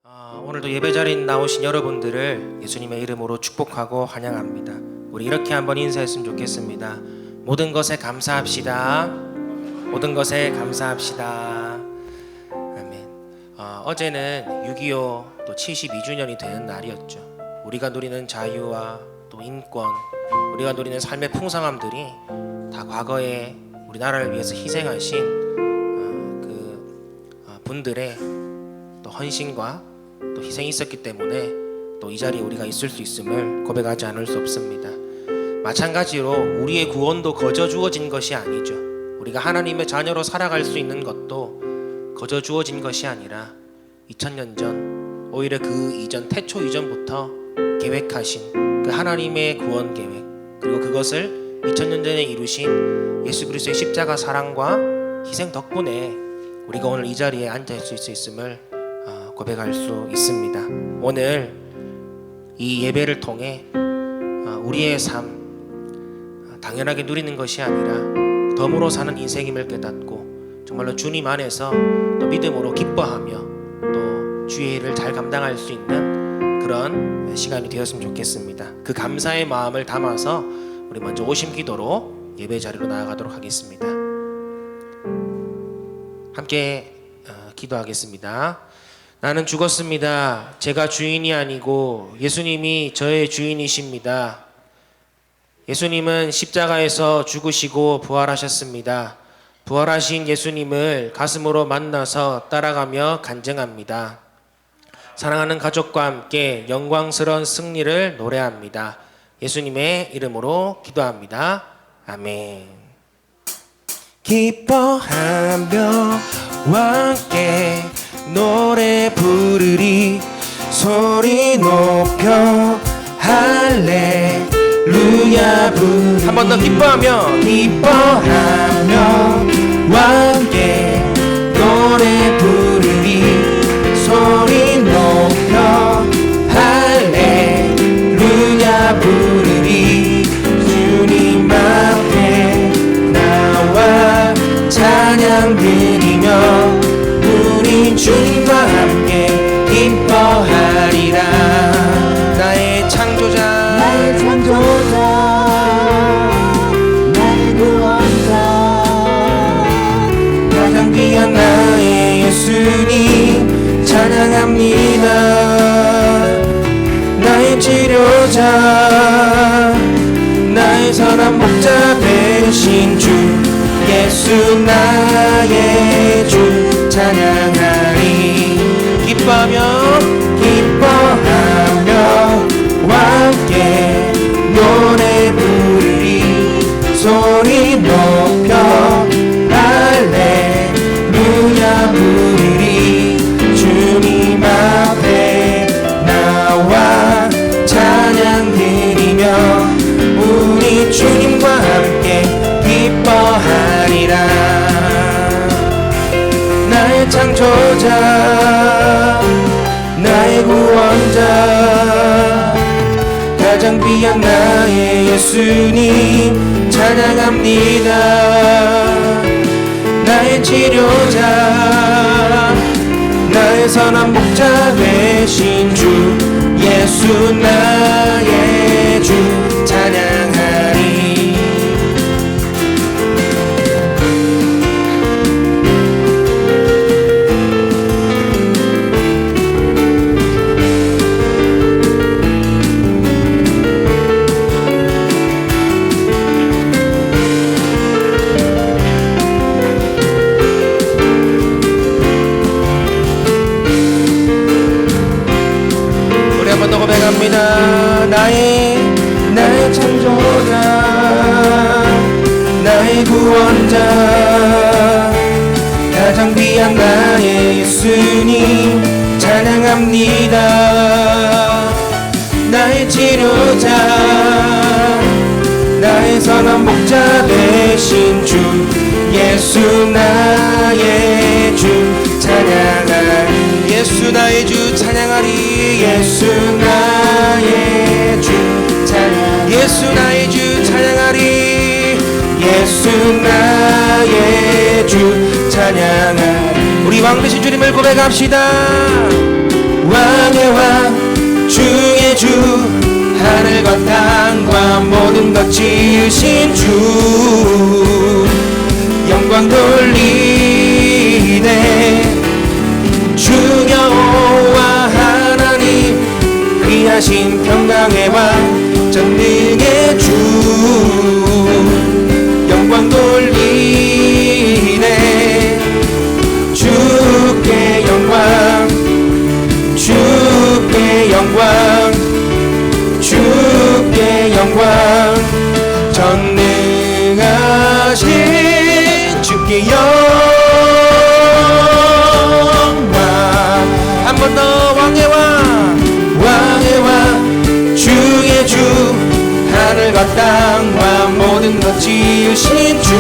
오늘도 예배 자리에 나오신 여러분들을 예수님의 이름으로 축복하고 환영합니다. 우리 이렇게 한번 인사했으면 좋겠습니다. 모든 것에 감사합시다. 모든 것에 감사합시다. 아멘. 어제는 6.25 또 72주년이 되는 날이었죠. 우리가 누리는 자유와 또 인권, 우리가 누리는 삶의 풍성함들이 다 과거에 우리나라를 위해서 희생하신 분들의 또 헌신과 또 희생이 있었기 때문에 또 이 자리에 우리가 있을 수 있음을 고백하지 않을 수 없습니다. 마찬가지로 우리의 구원도 거저 주어진 것이 아니죠. 우리가 하나님의 자녀로 살아갈 수 있는 것도 거저 주어진 것이 아니라 2000년 전, 오히려 그 이전 태초 이전부터 계획하신 그 하나님의 구원 계획, 그리고 그것을 2000년 전에 이루신 예수 그리스도의 십자가 사랑과 희생 덕분에 우리가 오늘 이 자리에 앉아 있을 수 있음을 고백할 수 있습니다. 오늘 이 예배를 통해 우리의 삶 당연하게 누리는 것이 아니라 덤으로 사는 인생임을 깨닫고 정말로 주님 안에서 또 믿음으로 기뻐하며 또 주의 일을 잘 감당할 수 있는 그런 시간이 되었으면 좋겠습니다. 그 감사의 마음을 담아서 우리 먼저 오심 기도로 예배 자리로 나아가도록 하겠습니다. 함께 기도하겠습니다. 나는 죽었습니다. 제가 주인이 아니고 예수님이 저의 주인이십니다. 예수님은 십자가에서 죽으시고 부활하셨습니다. 부활하신 예수님을 가슴으로 만나서 따라가며 간증합니다. 사랑하는 가족과 함께 영광스러운 승리를 노래합니다. 예수님의 이름으로 기도합니다. 아멘. 기뻐하며 함께 노래 부르리 소리 높여 할렐루야 부르리 한 번 더 기뻐하며 함께 노래 부르리 소리 높여 할렐루야 부르리 주님 앞에 나와 찬양 드리며 우리 주님과 함께 기뻐하리라. 나의 창조자 나의 구원자 가장 귀한 나의 예수님 찬양합니다. 나의 치료자 나의 선한 목자 되신 주 예수 나의 주 찬양하리. 기뻐하며 함께 노래 부르리 소리 높여 할렐루야 부르리 주님 앞에 나와 찬양 드리며 우리 주님과 함께 기뻐하리라. 나의 창조자 나의 구원자 가장 귀한 나의 예수님 찬양합니다. 나의 치료자 나의 선한 목자 되신 주 예수 나의 주 찬양하리. 고백합니다. 나의 창조자 나의 구원자 가장 귀한 나의 예수님 찬양합니다. 나의 치료자 나의 선한 목자 되신 주 예수 나의 주 찬양하리. 예수 나의 주 찬양하리. 예수 나의 주 찬양 예수 나의 주 찬양하리. 예수 나의 주 찬양하리. 우리 왕 되신 주님을 고백합시다. 왕의 왕 주의 주 하늘과 땅과 모든 것 지으신 주 영광 돌리네 주 여호와 하나님 귀하신 평강의 왕 전능의 주 영광 돌리네 주께 영광 주께 영광 주께 영광 전능하신 주께 영광 한 번 더 왕의 왕 왕의 왕 주의 주 하늘과 땅과 모든 것 지으신 주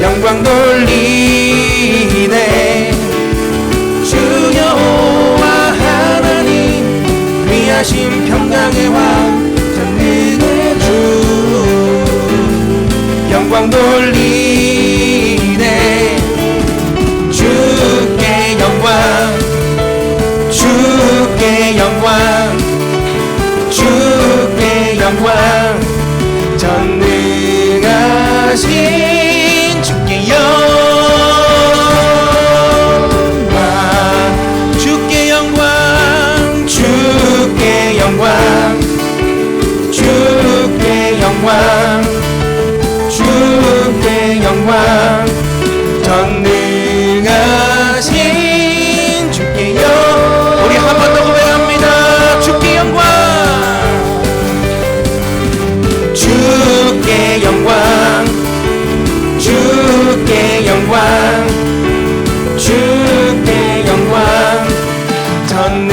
영광 돌리네 주 여호와 하나님 귀하신 평강의 왕 전능의 주 영광 돌리네 주께 영광 주께 영광 주께 영광 전능하신 주께 영광 주께 영광 주께 영광 주께 영광 주께 영광 전능하신 주께 영광 우리 한 번 더 고백합니다. 주께 영광 주께 영광 주께 영광 주께 영광 전능하신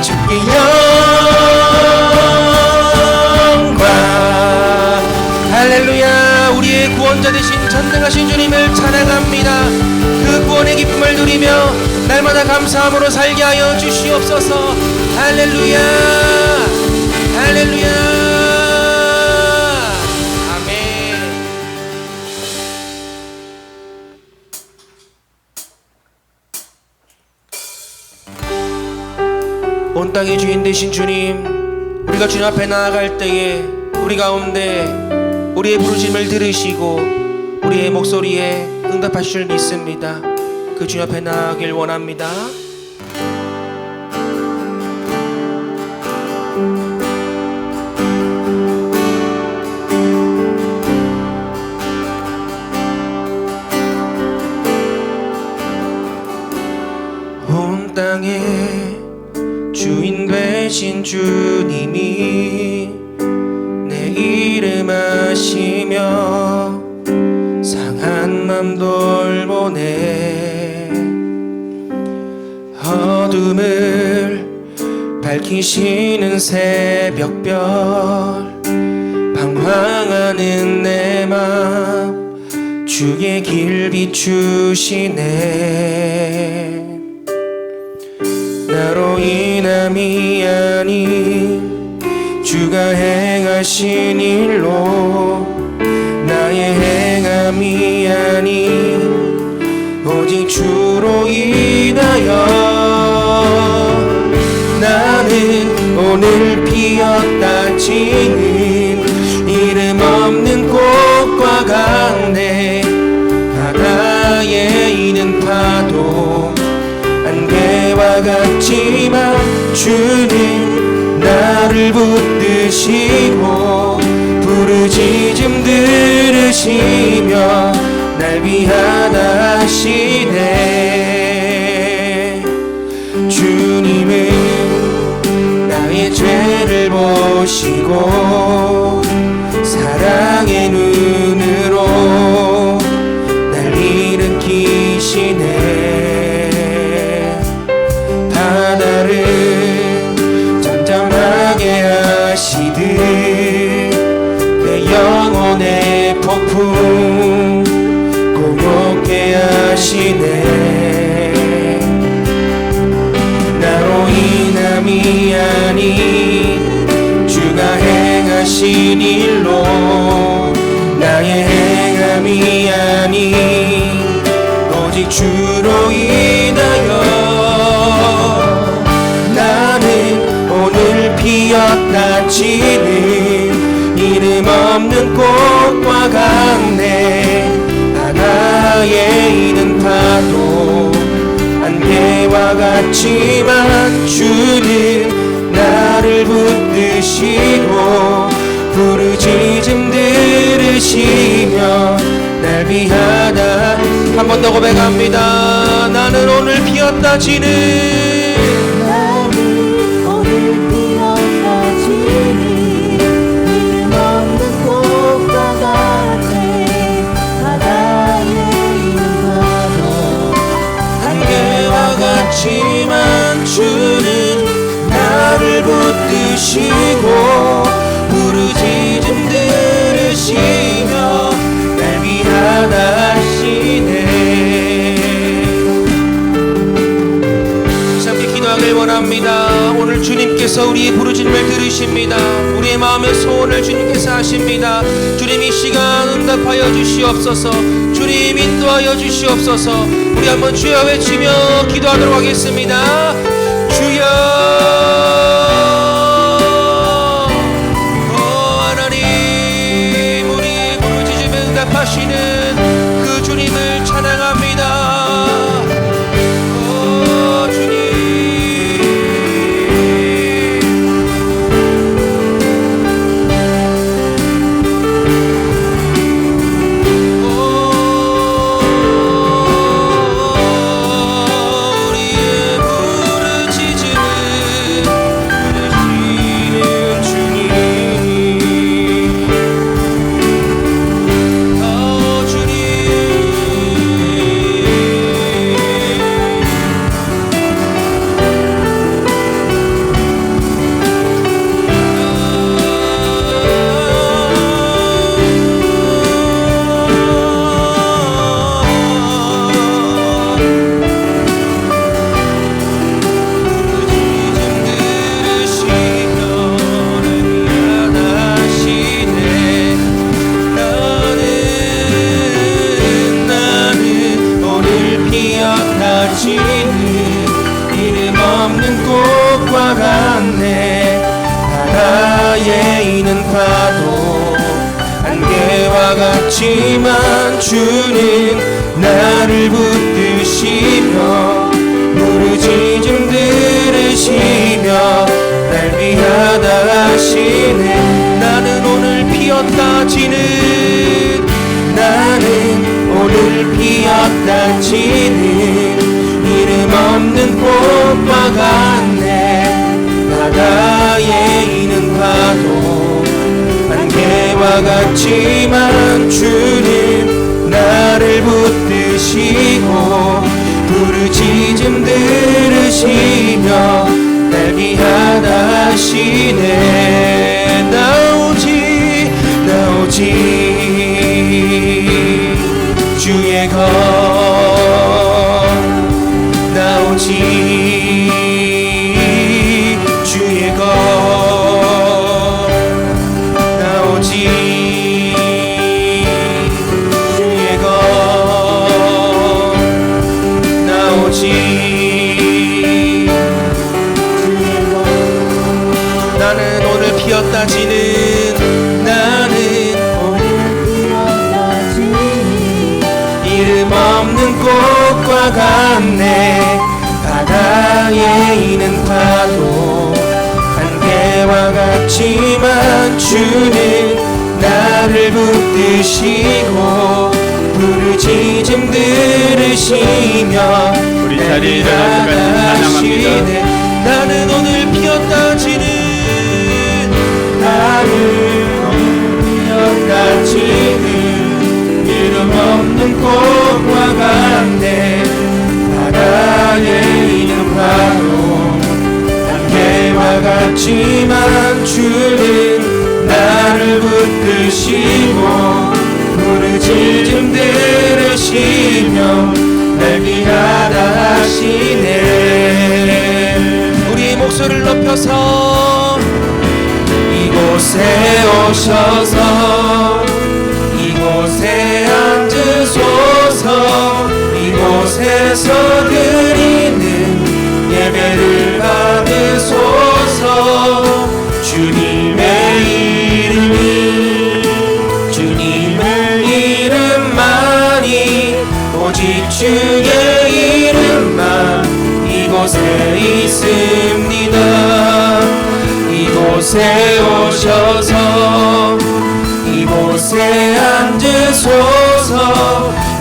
주께 영광 할렐루야 우리의 구원자 되신 전능하신 주님을 찬양합니다. 그 구원의 기쁨을 누리며 날마다 감사함으로 살게 하여 주시옵소서. 할렐루야 할렐루야 아멘. 온 땅의 주인 되신 주님 우리가 주님 앞에 나아갈 때에 우리 가운데 우리의 부르심을 들으시고 우리의 목소리에 응답하실 줄 믿습니다. 그 주님 앞에 나아가길 원합니다. 온 땅의 주인 되신 주님이 내 이름 아시며 상한 맘 돌보네 어둠을 밝히시는 새벽별 방황하는 내 맘 주의 길 비추시네 나로 인함이 아닌 주가 행하신 일로 나의 행함이 아닌 오직 주로 인하여 나는 오늘 피었다 지는 이름 없는 꽃과 같네 바다에 있는 파도 안개와 같지만 주는 나를 붙드시고 부르짖음 들으시며 날 위하다 하시네 주님은 나의 죄를 보시고 사랑의 눈으로 날 일으키시네 바다를 잠잠하게 하시듯 내 영혼의 폭풍 고목게 하시네 나로 인함이 아닌 주가 행하신 일로 나의 행함이 아닌 오직 주로 피었다 지는 이름 없는 꽃과 같네. 바다에 있는 파도 안개와 같지만 주는 나를 붙드시고 부르짖음 들으시며 날 위하다. 한 번 더 고백합니다. 나는 오늘 피었다 지는 주는 나를 붙드시고 부르짖음 들으시며 날 위하다 하시네. 함께 기도하길 원합니다. 오늘 주님께서 우리의 부르짖음을 들으십니다. 우리의 마음의 소원을 주님께서 하십니다. 주님 이 시간 응답하여 주시옵소서. 주님 인도하여 주시옵소서. 우리 한번 주여 외치며 기도하도록 하겠습니다. 주여 하나님, 우리 부르짖음에 응답하시는 그 주님을 찬양합니다. 이름 없는 꽃과 같네. 바다에 있는 파도 안개와 같지만 주는 나를 붙드시며 부르짖음 들으시며 날 위하다 하시네. 나는 오늘 피었다 지는 나는 오늘 피었다 지는 이름 없는 꽃과 같네. 바다에 있는 파도 안개와 같지만 주는 나를 붙드시고 부르짖음 들으시며 날 위하다 하시네. 나오지 주의 것 나오지 주의 것 나오지 주의 것 나오지 주의 것. 나는 오늘 피었다 지는 나는 이름 없는 꽃과 같네. 바다에 있는 파도 안개와 같지만 주는 나를 붙드시고 부르짖음 들으시며 우리 자리에 일어나서 찬양합니다. 나는 오늘 피었다 지는 나는 오늘 피었다 지는 이름 없는 꽃과 같네. 바다에 있는 파도 안개와 같지만 주는 나를 붙드시고 부르짖음 들으시며 날 위하다 하시네. 우리의 목소리를 높여서 이곳에 오셔서 이곳에 앉으소서. 이곳에서 드리는 예배를 받으소서. 주님 오직 주의 이름만 이곳에 있습니다. 이곳에 오셔서 이곳에 앉으소서.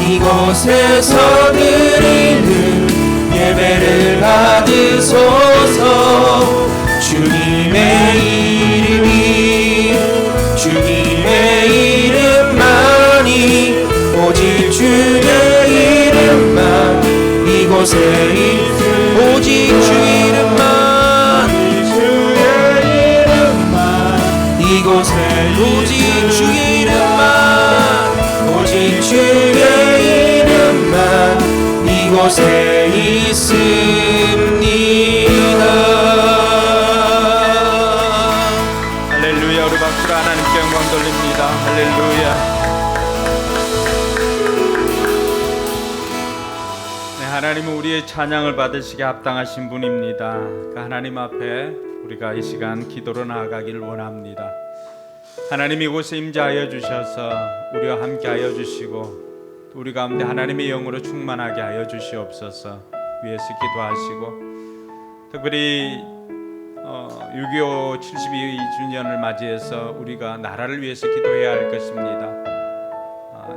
이곳에서 드리는 예배를 받으소서. 주님의 이름만이 오직 주의 이름만 이곳에 오직 주의 이름만 이곳에 오직 주의 이름만 오직 주의 이름만 이곳에 있습니다. 할렐루야. 우리 박수로 하나님께 영광 돌립니다. 할렐루야. 네, 하나님은 우리의 찬양을 받으시기에 합당하신 분입니다. 그 하나님 앞에 우리가 이 시간 기도로 나아가길 원합니다. 하나님 이곳에 임재하여 주셔서 우리와 함께 하여 주시고 또 우리 가운데 하나님의 영으로 충만하게 하여 주시옵소서. 위에서 기도하시고 특별히 6.25 72주년을 맞이해서 우리가 나라를 위해서 기도해야 할 것입니다.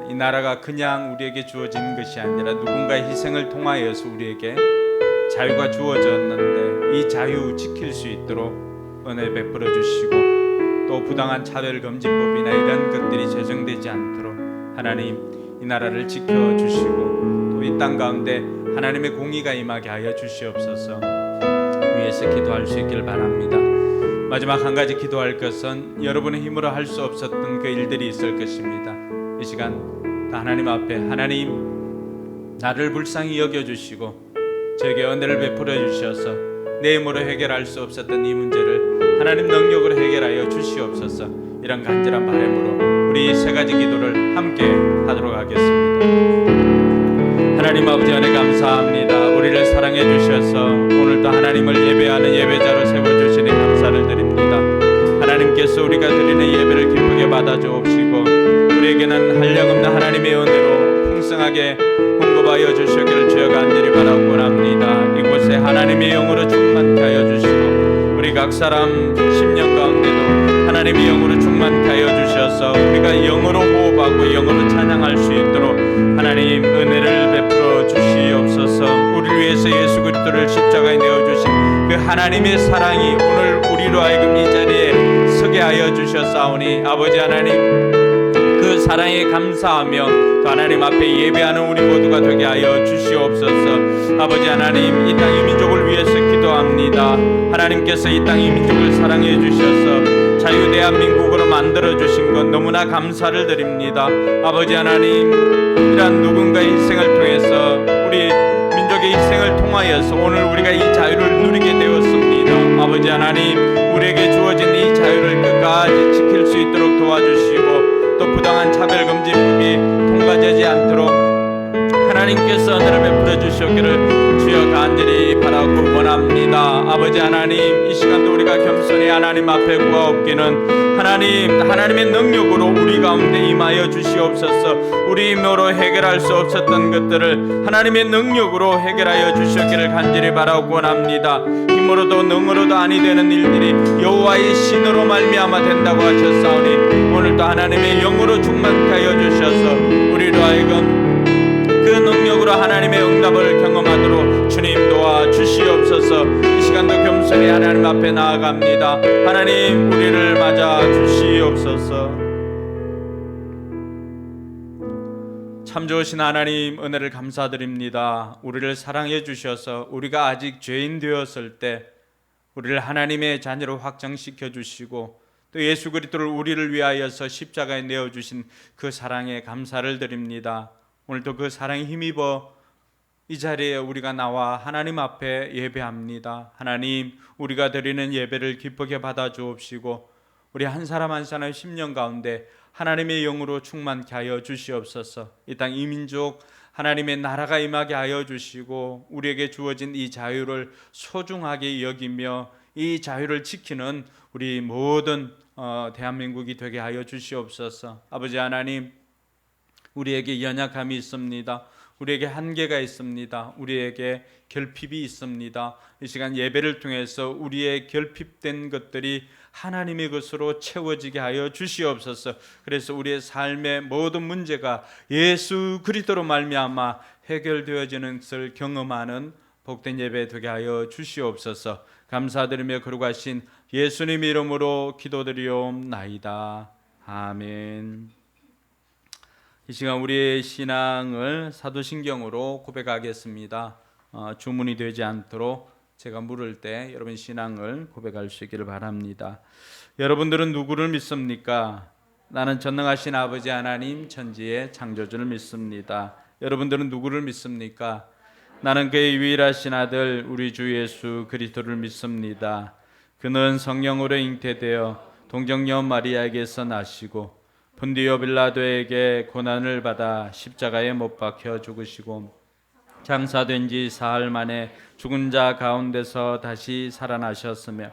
이 나라가 그냥 우리에게 주어진 것이 아니라 누군가의 희생을 통하여서 우리에게 자유가 주어졌는데 이 자유 지킬 수 있도록 은혜 베풀어 주시고 또 부당한 차별금지법이나 이런 것들이 제정되지 않도록 하나님 이 나라를 지켜주시고 또 이 땅 가운데 하나님의 공의가 임하게 하여 주시옵소서. 위에서 기도할 수 있길 바랍니다. 마지막 한 가지 기도할 것은 여러분의 힘으로 할 수 없었던 그 일들이 있을 것입니다. 이 시간 하나님 앞에 하나님 나를 불쌍히 여겨주시고 저에게 은혜를 베풀어 주셔서 내 힘으로 해결할 수 없었던 이 문제를 하나님 능력으로 해결하여 주시옵소서. 이런 간절한 바람으로 우리 세 가지 기도를 함께 하도록 하겠습니다. 하나님 아버지 은혜 감사합니다. 우리를 사랑해 주셔서 오늘도 하나님을 예배하는 예배자로 세워주시니 감사를 드립니다. 하나님께서 우리가 드리는 예배를 기쁘게 받아주옵시고 우리에게는 한량없는 하나님의 은혜로 풍성하게 공급하여 주시기를 주여 간절히 바라고 원합니다. 이곳에 하나님의 영으로 충만케 하여 주시고 우리 각 사람 심령 가운데도 하나님의 영으로 충만케 하여 주셔서 우리가 영으로 호흡하고 영으로 찬양할 수 있도록 하나님 은혜를 베풀어 주시옵소서. 우리를 위해서 예수 그리스도를 십자가에 내어주신 그 하나님의 사랑이 오늘 우리로 하여금 이 자리에 서게 하여 주셨사오니 아버지 하나님 그 사랑에 감사하며 또 하나님 앞에 예배하는 우리 모두가 되게 하여 주시옵소서. 아버지 하나님 이 땅의 민족을 위해서 기도합니다. 하나님께서 이 땅의 민족을 사랑해 주셔서 자유 대한민국으로 만들어 주신 것 너무나 감사를 드립니다. 아버지 하나님 이러한 누군가의 희생을 통해서 우리 민족의 희생을 통하여서 오늘 우리가 이 자유를 누리게 되었습니다. 아버지 하나님 우리에게 주어진 이 자유를 끝까지 지킬 수 있도록 도와주시고 또 부당한 차별금지법이 통과되지 않도록 하나님께서 은혜를 베풀어 주시기를 주여 간절히 바라고 원합니다. 아버지 하나님 이 시간도 우리가 겸손히 하나님 앞에 구하옵기는 하나님의 능력으로 우리 가운데 임하여 주시옵소서. 우리 힘으로 해결할 수 없었던 것들을 하나님의 능력으로 해결하여 주시기를 간절히 바라고 원합니다. 힘으로도 능으로도 아니 되는 일들이 여호와의 신으로 말미암아 된다고 하셨사오니 오늘도 하나님의 영으로 충만케 하여 주셔서 우리로 하여금 그 능력으로 하나님의 응답을 경험하도록 주님 도와 주시옵소서. 이 시간도 겸손히 하나님 앞에 나아갑니다. 하나님 우리를 맞아 주시옵소서. 참 좋으신 하나님 은혜를 감사드립니다. 우리를 사랑해 주셔서 우리가 아직 죄인 되었을 때 우리를 하나님의 자녀로 확정시켜 주시고 또 예수 그리스도를 우리를 위하여서 십자가에 내어주신 그 사랑에 감사를 드립니다. 오늘도 그 사랑에 힘입어 이 자리에 우리가 나와 하나님 앞에 예배합니다. 하나님 우리가 드리는 예배를 기쁘게 받아 주옵시고 우리 한 사람 한 사람의 심령 가운데 하나님의 영으로 충만케 하여 주시옵소서. 이 땅 이 민족 하나님의 나라가 임하게 하여 주시고 우리에게 주어진 이 자유를 소중하게 여기며 이 자유를 지키는 우리 모든 대한민국이 되게 하여 주시옵소서. 아버지 하나님 우리에게 연약함이 있습니다. 우리에게 한계가 있습니다. 우리에게 결핍이 있습니다. 이 시간 예배를 통해서 우리의 결핍된 것들이 하나님의 것으로 채워지게 하여 주시옵소서. 그래서 우리의 삶의 모든 문제가 예수 그리스도로 말미암아 해결되어지는 것을 경험하는 복된 예배 되게 하여 주시옵소서. 감사드리며 거룩하신 예수님 이름으로 기도드리옵나이다. 아멘. 이 시간 우리의 신앙을 사도신경으로 고백하겠습니다. 주문이 되지 않도록 제가 물을 때 여러분 신앙을 고백할 수 있기를 바랍니다. 여러분들은 누구를 믿습니까? 나는 전능하신 아버지 하나님 천지의 창조주를 믿습니다. 여러분들은 누구를 믿습니까? 나는 그의 유일하신 아들 우리 주 예수 그리스도를 믿습니다. 그는 성령으로 잉태되어 동정녀 마리아에게서 나시고 본디오 빌라도에게 고난을 받아 십자가에 못 박혀 죽으시고 장사된 지 사흘 만에 죽은 자 가운데서 다시 살아나셨으며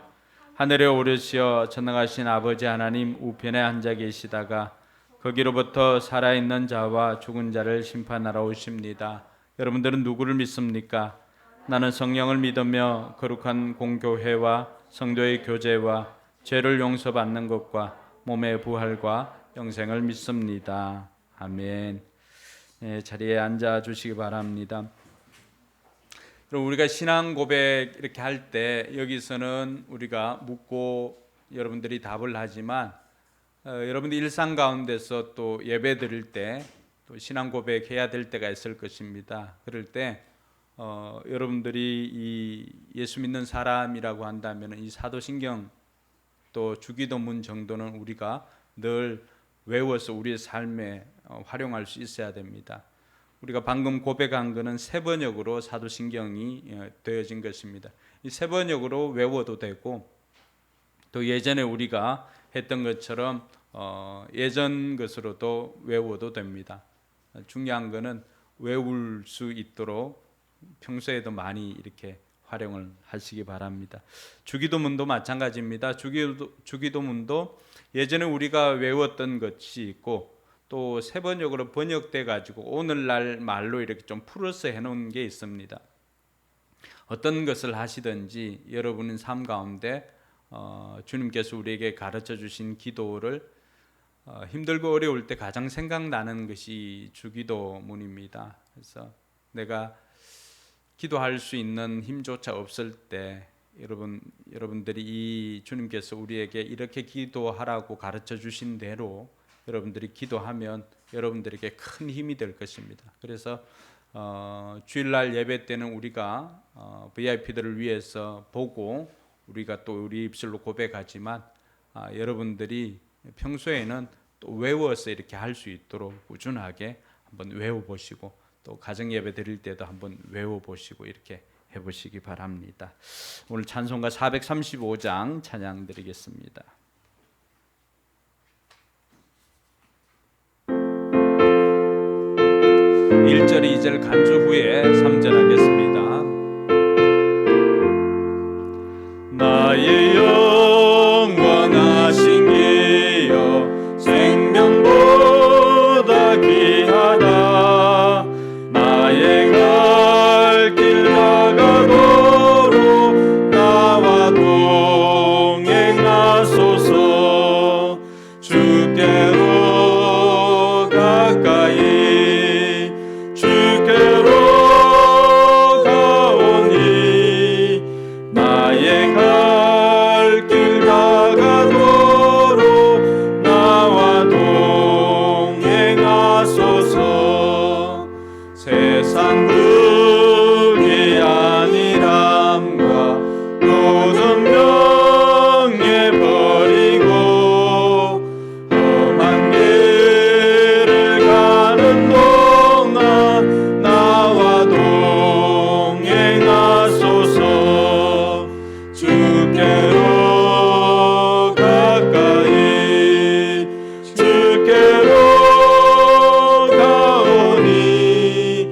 하늘에 오르시어 전능하신 아버지 하나님 우편에 앉아 계시다가 거기로부터 살아있는 자와 죽은 자를 심판하러 오십니다. 여러분들은 누구를 믿습니까? 나는 성령을 믿으며 거룩한 공교회와 성도의 교제와 죄를 용서받는 것과 몸의 부활과 영생을 믿습니다. 아멘. 네, 자리에 앉아 주시기 바랍니다. 그럼 우리가 신앙 고백 이렇게 할 때 여기서는 우리가 묻고 여러분들이 답을 하지만 여러분들 일상 가운데서 또 예배 드릴 때 또 신앙 고백해야 될 때가 있을 것입니다. 그럴 때 여러분들이 이 예수 믿는 사람이라고 한다면 이 사도신경 또 주기도문 정도는 우리가 늘 외워서 우리의 삶에 활용할 수 있어야 됩니다. 우리가 방금 고백한 것은 세번역으로 사도신경이 되어진 것입니다. 이 세번역으로 외워도 되고 또 예전에 우리가 했던 것처럼 예전 것으로도 외워도 됩니다. 중요한 것은 외울 수 있도록 평소에도 많이 이렇게 활용을 하시기 바랍니다. 주기도문도 마찬가지입니다. 주기도문도 예전에 우리가 외웠던 것이 있고 또 세번역으로 번역돼 가지고 오늘날 말로 이렇게 좀 풀어서 해놓은 게 있습니다. 어떤 것을 하시든지 여러분의 삶 가운데 주님께서 우리에게 가르쳐 주신 기도를 힘들고 어려울 때 가장 생각나는 것이 주기도문입니다. 그래서 내가 기도할 수 있는 힘조차 없을 때 여러분들이 이 주님께서 우리에게 이렇게 기도하라고 가르쳐 주신 대로 여러분들이 기도하면 여러분들에게 큰 힘이 될 것입니다. 그래서 주일날 예배 때는 우리가 VIP들을 위해서 보고 우리가 또 우리 입술로 고백하지만 여러분들이 평소에는 또 외워서 이렇게 할 수 있도록 꾸준하게 한번 외워보시고 또 가정 예배 드릴 때도 한번 외워보시고 이렇게 해보시기 바랍니다. 오늘 찬송가 435장 찬양 드리겠습니다. 1절 2절 간주 후에 3절 하겠습니다. 나의 영원하신 기여 생명보다 귀하다. 나의 갈 길 다가도록 나와 동행하소서. 주께로 가까이 주께로 가오니 나의 갈 길 다가도록 나와 동행하소서. 세상 흙이 아니람과 모든 명예 버리고 험한 길을 가는 동안 나와 동행하소서. 주께로 가까이 주께로 가오니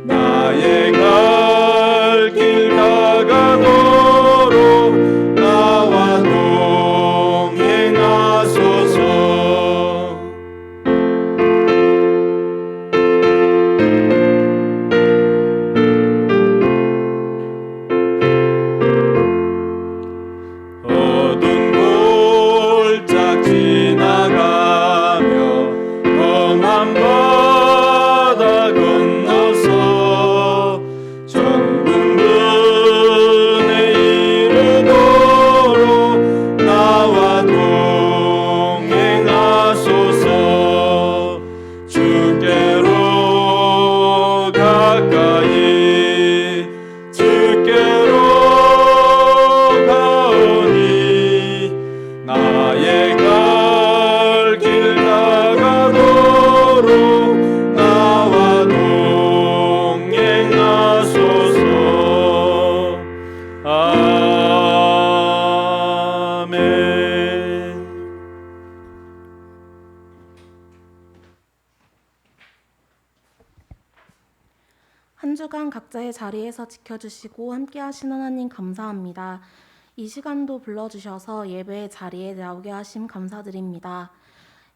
나의 가까이 주께로 가오니 나의 갈 길 다가도록 나와 동행하소서. 아멘. 한 주간 각자의 자리에서 지켜주시고 함께하신 하나님 감사합니다. 이 시간도 불러주셔서 예배의 자리에 나오게 하심 감사드립니다.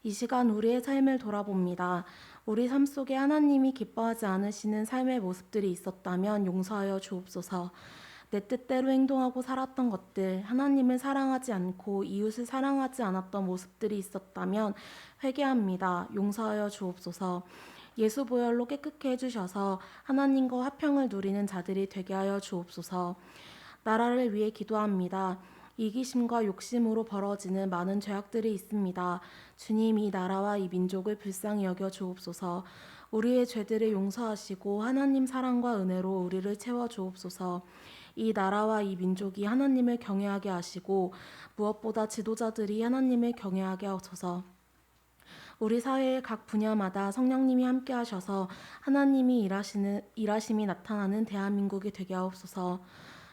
이 시간 우리의 삶을 돌아봅니다. 우리 삶 속에 하나님이 기뻐하지 않으시는 삶의 모습들이 있었다면 용서하여 주옵소서. 내 뜻대로 행동하고 살았던 것들, 하나님을 사랑하지 않고 이웃을 사랑하지 않았던 모습들이 있었다면 회개합니다. 용서하여 주옵소서. 예수 보혈로 깨끗게 해주셔서 하나님과 화평을 누리는 자들이 되게 하여 주옵소서. 나라를 위해 기도합니다. 이기심과 욕심으로 벌어지는 많은 죄악들이 있습니다. 주님, 이 나라와 이 민족을 불쌍히 여겨 주옵소서. 우리의 죄들을 용서하시고 하나님 사랑과 은혜로 우리를 채워 주옵소서. 이 나라와 이 민족이 하나님을 경외하게 하시고 무엇보다 지도자들이 하나님을 경외하게 하소서. 우리 사회의 각 분야마다 성령님이 함께 하셔서 하나님이 일하심이 나타나는 대한민국이 되게 하옵소서.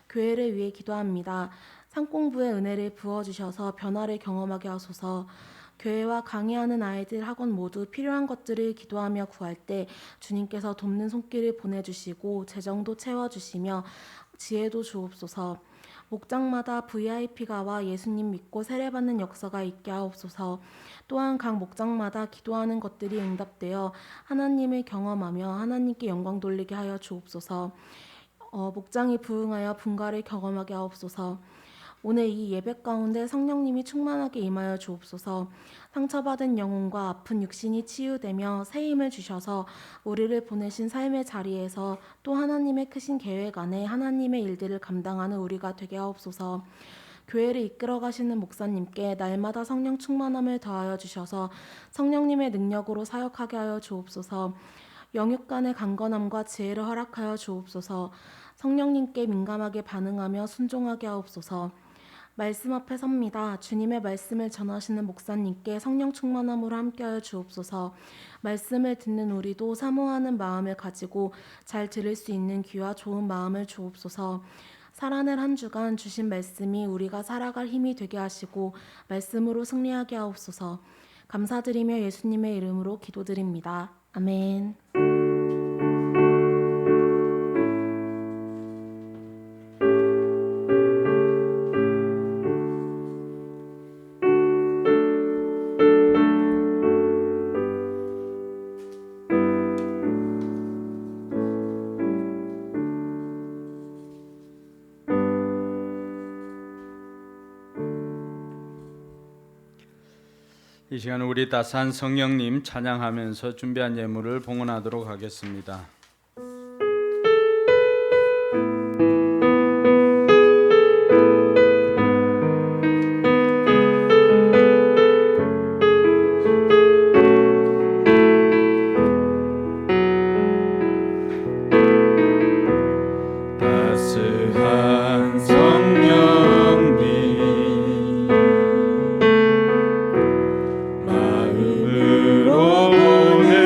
교회를 위해 기도합니다. 상공부의 은혜를 부어주셔서 변화를 경험하게 하소서. 교회와 강의하는 아이들 학원 모두 필요한 것들을 기도하며 구할 때 주님께서 돕는 손길을 보내주시고 재정도 채워주시며 지혜도 주옵소서. 목장마다 VIP가 와 예수님 믿고 세례받는 역사가 있게 하옵소서. 또한 각 목장마다 기도하는 것들이 응답되어 하나님을 경험하며 하나님께 영광 돌리게 하여 주옵소서. 목장이 부흥하여 분가를 경험하게 하옵소서. 오늘 이 예배 가운데 성령님이 충만하게 임하여 주옵소서. 상처받은 영혼과 아픈 육신이 치유되며 새 힘을 주셔서 우리를 보내신 삶의 자리에서 또 하나님의 크신 계획 안에 하나님의 일들을 감당하는 우리가 되게 하옵소서. 교회를 이끌어 가시는 목사님께 날마다 성령 충만함을 더하여 주셔서 성령님의 능력으로 사역하게 하여 주옵소서. 영육 간의 강건함과 지혜를 허락하여 주옵소서. 성령님께 민감하게 반응하며 순종하게 하옵소서. 말씀 앞에 섭니다. 주님의 말씀을 전하시는 목사님께 성령 충만함으로 함께하여 주옵소서. 말씀을 듣는 우리도 사모하는 마음을 가지고 잘 들을 수 있는 귀와 좋은 마음을 주옵소서. 살아낼 한 주간 주신 말씀이 우리가 살아갈 힘이 되게 하시고 말씀으로 승리하게 하옵소서. 감사드리며 예수님의 이름으로 기도드립니다. 아멘. 이 시간 우리 다산 성령님 찬양하면서 준비한 예물을 봉헌하도록 하겠습니다. 따스한 성령님 마음으로 보내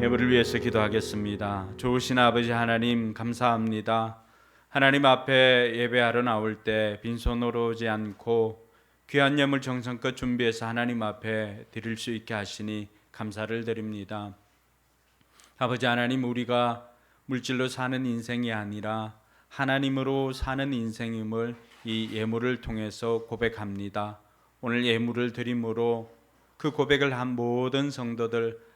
예물을 위해서 기도하겠습니다. 좋으신 아버지 하나님 감사합니다. 하나님 앞에 예배하러 나올 때 빈손으로 오지 않고 귀한 예물 정성껏 준비해서 하나님 앞에 드릴 수 있게 하시니 감사를 드립니다. 아버지 하나님, 우리가 물질로 사는 인생이 아니라 하나님으로 사는 인생임을 이 예물을 통해서 고백합니다. 오늘 예물을 드림으로 그 고백을 한 모든 성도들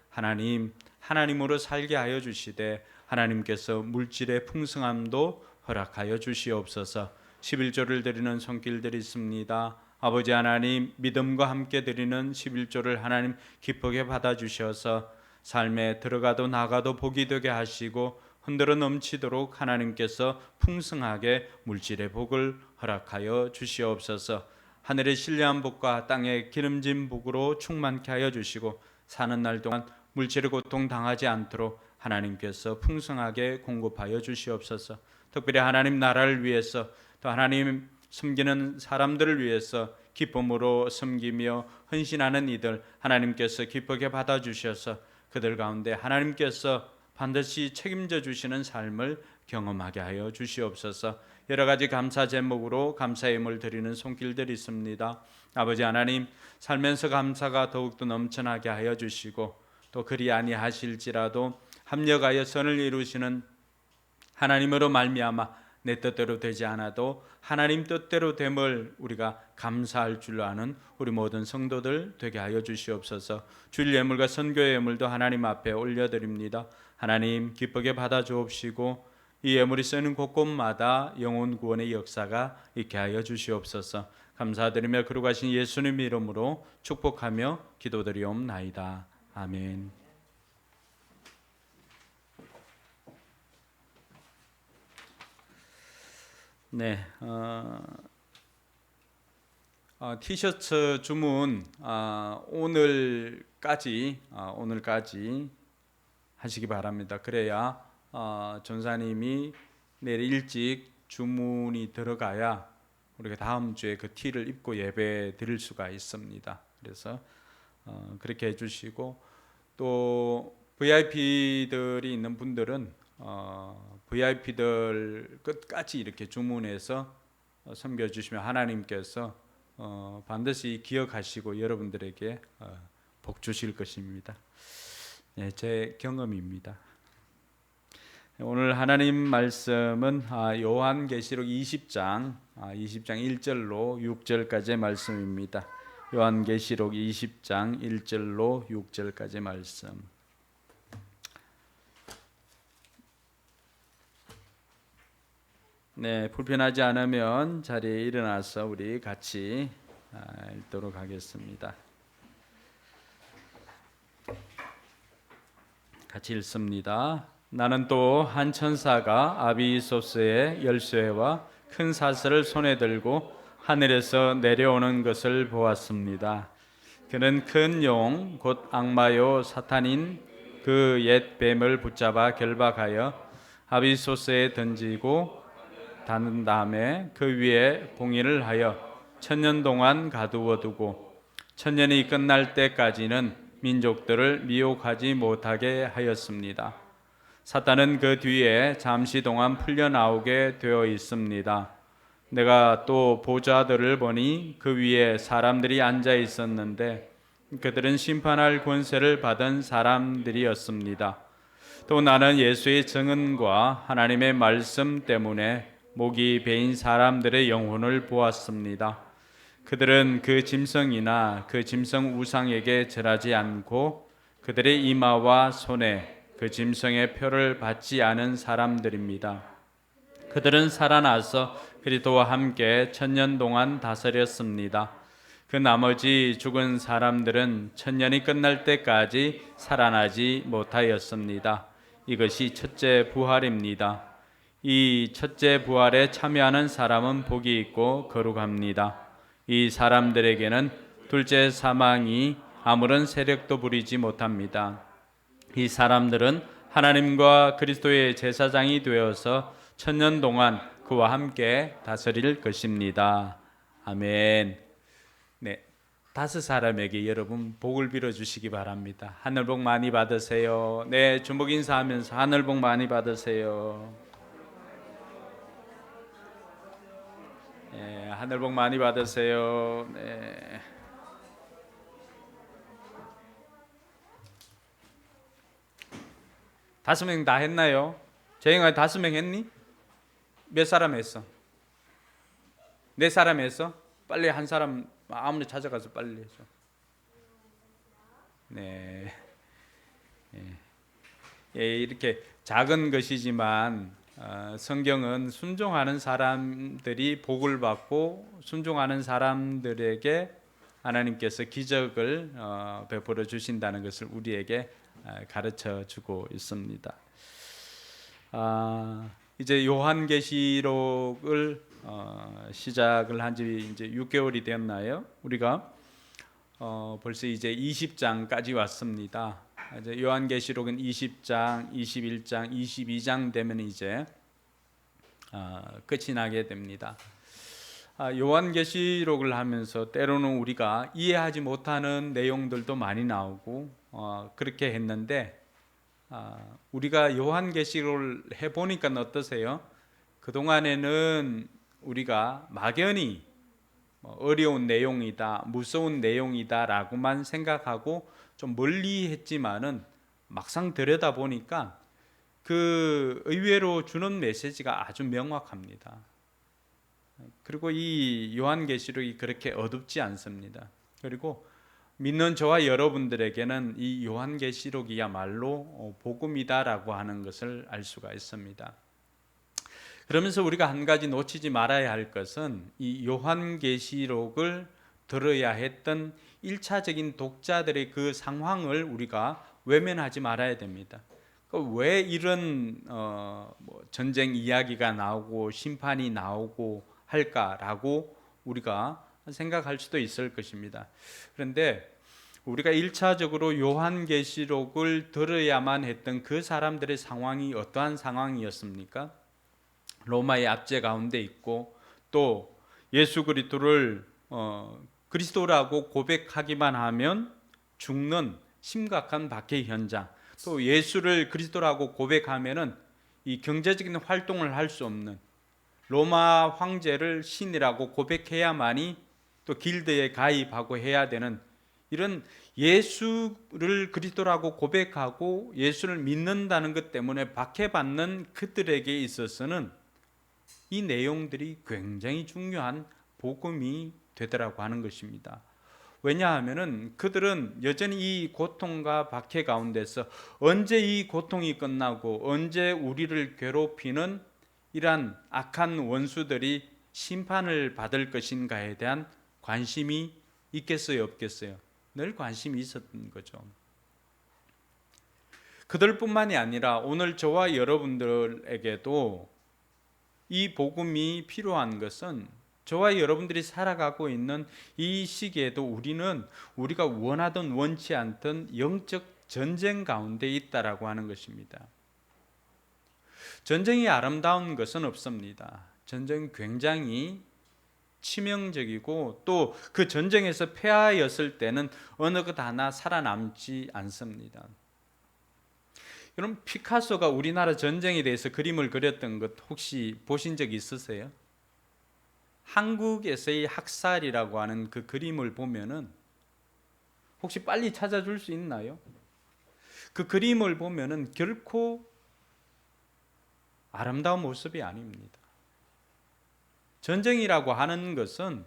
하나님으로 살게 하여 주시되 하나님께서 물질의 풍성함도 허락하여 주시옵소서. 11조를 드리는 손길들이 있습니다. 아버지 하나님, 믿음과 함께 드리는 11조를 하나님 기쁘게 받아주셔서 삶에 들어가도 나가도 복이 되게 하시고 흔들어 넘치도록 하나님께서 풍성하게 물질의 복을 허락하여 주시옵소서. 하늘의 신뢰한 복과 땅의 기름진 복으로 충만케 하여 주시고 사는 날 동안 물질의 고통 당하지 않도록 하나님께서 풍성하게 공급하여 주시옵소서. 특별히 하나님 나라를 위해서 또 하나님 섬기는 사람들을 위해서 기쁨으로 섬기며 헌신하는 이들 하나님께서 기쁘게 받아주셔서 그들 가운데 하나님께서 반드시 책임져 주시는 삶을 경험하게 하여 주시옵소서. 여러 가지 감사 제목으로 감사 예물 드리는 손길들이 있습니다. 아버지 하나님, 살면서 감사가 더욱더 넘쳐나게 하여 주시고 또 그리 아니하실지라도 합력하여 선을 이루시는 하나님으로 말미암아 내 뜻대로 되지 않아도 하나님 뜻대로 됨을 우리가 감사할 줄 아는 우리 모든 성도들 되게 하여 주시옵소서. 주일 예물과 선교의 예물도 하나님 앞에 올려드립니다. 하나님 기쁘게 받아 주옵시고 이 예물이 쓰는 곳곳마다 영혼 구원의 역사가 있게 하여 주시옵소서. 감사드리며 거룩하신 예수님 이름으로 축복하며 기도드리옵나이다. 아멘. 네, 티셔츠 주문 오늘까지 하시기 바랍니다. 그래야 전사님이 내일 일찍 주문이 들어가야 우리가 다음 주에 그 티를 입고 예배 드릴 수가 있습니다. 그래서 그렇게 해주시고 또 VIP들이 있는 분들은 VIP들 끝까지 이렇게 주문해서 섬겨주시면 하나님께서 반드시 기억하시고 여러분들에게 복 주실 것입니다. 네, 제 경험입니다. 오늘 하나님 말씀은 요한계시록 20장 1절로 6절까지의 말씀입니다. 요한계시록 20장 1절로 6절까지의 말씀. 네, 불편하지 않으면 자리에 일어나서 우리 같이 읽도록 하겠습니다. 같이 읽습니다. 나는 또 한 천사가 아비소스의 열쇠와 큰 사슬을 손에 들고 하늘에서 내려오는 것을 보았습니다. 그는 큰 용, 곧 악마요 사탄인 그 옛 뱀을 붙잡아 결박하여 아비소스에 던지고 닫은 다음에 그 위에 봉인을 하여 1000년 동안 가두어 두고 1000년이 끝날 때까지는 민족들을 미혹하지 못하게 하였습니다. 사탄은 그 뒤에 잠시 동안 풀려나오게 되어 있습니다. 내가 또 보좌들을 보니 그 위에 사람들이 앉아 있었는데 그들은 심판할 권세를 받은 사람들이었습니다. 또 나는 예수의 증언과 하나님의 말씀 때문에 목이 베인 사람들의 영혼을 보았습니다. 그들은 그 짐승이나 그 짐승 우상에게 절하지 않고 그들의 이마와 손에 그 짐승의 표를 받지 않은 사람들입니다. 그들은 살아나서 그리스도와 함께 1000년 동안 다스렸습니다. 그 나머지 죽은 사람들은 1000년이 끝날 때까지 살아나지 못하였습니다. 이것이 첫째 부활입니다. 이 첫째 부활에 참여하는 사람은 복이 있고 거룩합니다. 이 사람들에게는 둘째 사망이 아무런 세력도 부리지 못합니다. 이 사람들은 하나님과 그리스도의 제사장이 되어서 1000년 동안 그와 함께 다스릴 것입니다. 아멘. 네, 5사람에게 여러분 복을 빌어 주시기 바랍니다. 하늘 복 많이 받으세요. 네, 주목 인사하면서 하늘 복 많이 받으세요. 네, 하늘 복 많이 받으세요. 네. 다섯 명 다 했나요? 재영아 5명 했니? 몇 사람 했어? 4사람 했어? 빨리 한 사람 아무나 찾아가서 빨리 해줘. 네. 예, 이렇게 작은 것이지만 성경은 순종하는 사람들이 복을 받고 순종하는 사람들에게 하나님께서 기적을 베풀어 주신다는 것을 우리에게 가르쳐 주고 있습니다. 이제 요한계시록을 시작을 한 지 이제 6개월이 되었나요? 우리가 벌써 이제 20장까지 왔습니다. 이제 요한계시록은 20장, 21장, 22장 되면 이제 끝이 나게 됩니다. 요한계시록을 하면서 때로는 우리가 이해하지 못하는 내용들도 많이 나오고 그렇게 했는데 우리가 요한계시록을 해보니까 어떠세요? 그동안에는 우리가 막연히 어려운 내용이다, 무서운 내용이다 라고만 생각하고 좀 멀리 했지만은 막상 들여다보니까 그 의외로 주는 메시지가 아주 명확합니다. 그리고 이 요한계시록이 그렇게 어둡지 않습니다. 그리고 믿는 저와 여러분들에게는 이 요한계시록이야말로 복음이다라고 하는 것을 알 수가 있습니다. 그러면서 우리가 한 가지 놓치지 말아야 할 것은 이 요한계시록을 들어야 했던 1차적인 독자들의 그 상황을 우리가 외면하지 말아야 됩니다. 왜 이런 전쟁 이야기가 나오고 심판이 나오고 할까라고 우리가 생각할 수도 있을 것입니다. 그런데 우리가 1차적으로 요한계시록을 들어야만 했던 그 사람들의 상황이 어떠한 상황이었습니까? 로마의 압제 가운데 있고 또 예수 그리스도를 그리스도라고 고백하기만 하면 죽는 심각한 박해 현장, 또 예수를 그리스도라고 고백하면은 이 경제적인 활동을 할 수 없는 로마 황제를 신이라고 고백해야만이 또 길드에 가입하고 해야 되는 이런 예수를 그리스도라고 고백하고 예수를 믿는다는 것 때문에 박해받는 그들에게 있어서는 이 내용들이 굉장히 중요한 복음이 되더라고 하는 것입니다. 왜냐하면은 그들은 여전히 이 고통과 박해 가운데서 언제 이 고통이 끝나고 언제 우리를 괴롭히는 이러한 악한 원수들이 심판을 받을 것인가에 대한 관심이 있겠어요, 없겠어요? 늘 관심이 있었던 거죠. 그들뿐만이 아니라 오늘 저와 여러분들에게도 이 복음이 필요한 것은 저와 여러분들이 살아가고 있는 이 시기에도 우리는 우리가 원하든 원치 않든 영적 전쟁 가운데 있다라고 하는 것입니다. 전쟁이 아름다운 것은 없습니다. 전쟁은 굉장히 치명적이고 또 그 전쟁에서 패하였을 때는 어느 것 하나 살아남지 않습니다. 여러분, 피카소가 우리나라 전쟁에 대해서 그림을 그렸던 것 혹시 보신 적 있으세요? 한국에서의 학살이라고 하는 그 그림을 보면은 혹시 빨리 찾아줄 수 있나요? 그 그림을 보면은 결코 아름다운 모습이 아닙니다. 전쟁이라고 하는 것은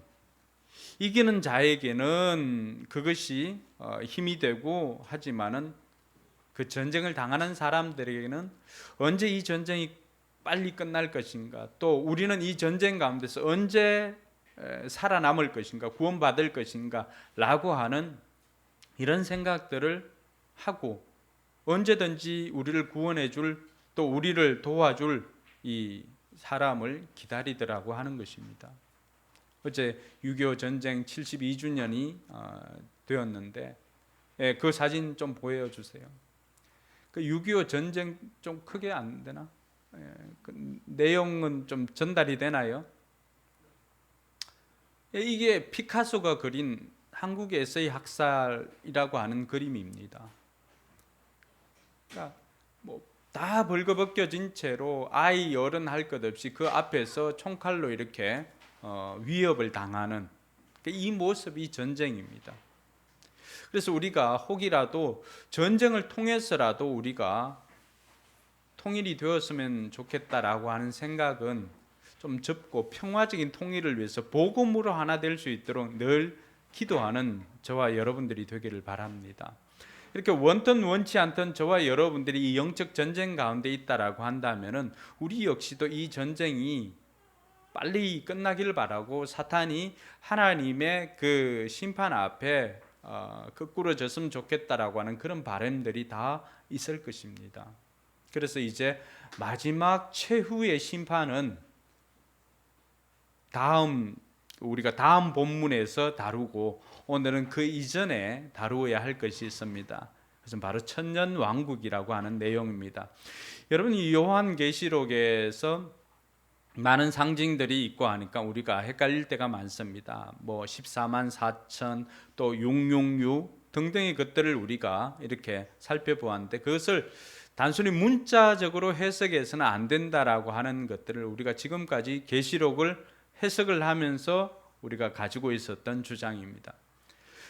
이기는 자에게는 그것이 힘이 되고 하지만은 그 전쟁을 당하는 사람들에게는 언제 이 전쟁이 빨리 끝날 것인가, 또 우리는 이 전쟁 가운데서 언제 살아남을 것인가, 구원받을 것인가 라고 하는 이런 생각들을 하고 언제든지 우리를 구원해 줄, 또 우리를 도와줄 이 사람을 기다리더라고 하는 것입니다. 어제 6.25 전쟁 72주년이 되었는데 그 사진 좀 보여주세요. 그 6.25 전쟁 좀 크게 안 되나? 그 내용은 좀 전달이 되나요? 이게 피카소가 그린 한국에서의 학살이라고 하는 그림입니다. 그러니까 다 벌거벗겨진 채로 아이 어른 할 것 없이 그 앞에서 총칼로 이렇게 위협을 당하는 이 모습이 전쟁입니다. 그래서 우리가 혹이라도 전쟁을 통해서라도 우리가 통일이 되었으면 좋겠다라고 하는 생각은 좀 접고 평화적인 통일을 위해서 복음으로 하나 될 수 있도록 늘 기도하는 저와 여러분들이 되기를 바랍니다. 이렇게 원ton 원치 않던 저와 여러분들이 이 영적 전쟁 가운데 있다라고 한다면은 우리 역시도 이 전쟁이 빨리 끝나기를 바라고 사탄이 하나님의 그 심판 앞에 거꾸러졌으면 좋겠다라고 하는 그런 바람들이 다 있을 것입니다. 그래서 이제 마지막 최후의 심판은 우리가 다음 본문에서 다루고 오늘은 그 이전에 다루어야 할 것이 있습니다. 그것은 바로 천년 왕국이라고 하는 내용입니다. 여러분, 이 요한계시록에서 많은 상징들이 있고 하니까 우리가 헷갈릴 때가 많습니다. 14만 4천 또 666 등등의 것들을 우리가 이렇게 살펴보았는데 그것을 단순히 문자적으로 해석해서는 안 된다라고 하는 것들을 우리가 지금까지 계시록을 해석을 하면서 우리가 가지고 있었던 주장입니다.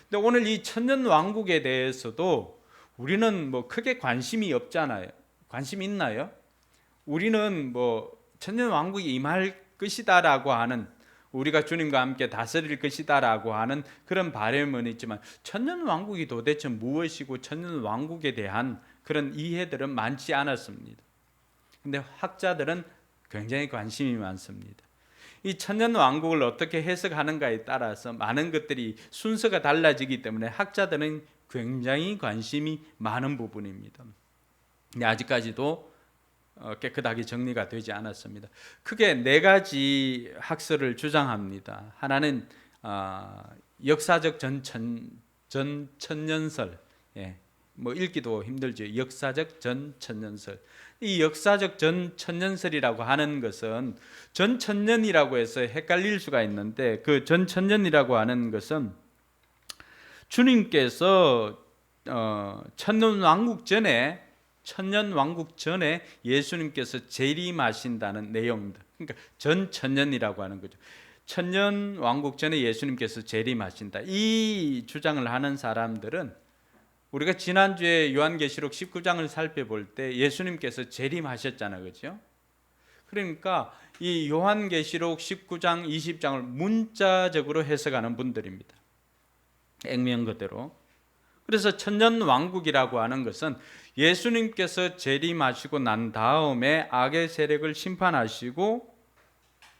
근데 오늘 이 천년 왕국에 대해서도 우리는 크게 관심이 없잖아요. 관심 있나요? 우리는 천년 왕국이 임할 것이다라고 하는, 우리가 주님과 함께 다스릴 것이다라고 하는 그런 바람은 있지만 천년 왕국이 도대체 무엇이고 천년 왕국에 대한 그런 이해들은 많지 않았습니다. 근데 학자들은 굉장히 관심이 많습니다. 이 천년 왕국을 어떻게 해석하는가에 따라서 많은 것들이 순서가 달라지기 때문에 학자들은 굉장히 관심이 많은 부분입니다. 근데 아직까지도 깨끗하게 정리가 되지 않았습니다. 크게 4가지 학설을 주장합니다. 하나는 역사적 전천년설, 읽기도 힘들죠. 역사적 전천년설. 이 역사적 전천년설이라고 하는 것은 전천년이라고 해서 헷갈릴 수가 있는데 그 전천년이라고 하는 것은 주님께서 천년 왕국 전에 예수님께서 재림하신다는 내용입니다. 그러니까 전천년이라고 하는 거죠. 천년 왕국 전에 예수님께서 재림하신다. 이 주장을 하는 사람들은 우리가 지난주에 요한계시록 19장을 살펴볼 때 예수님께서 재림하셨잖아요. 그렇죠? 그러니까 이 요한계시록 19장, 20장을 문자적으로 해석하는 분들입니다. 액면 그대로. 그래서 천년 왕국이라고 하는 것은 예수님께서 재림하시고 난 다음에 악의 세력을 심판하시고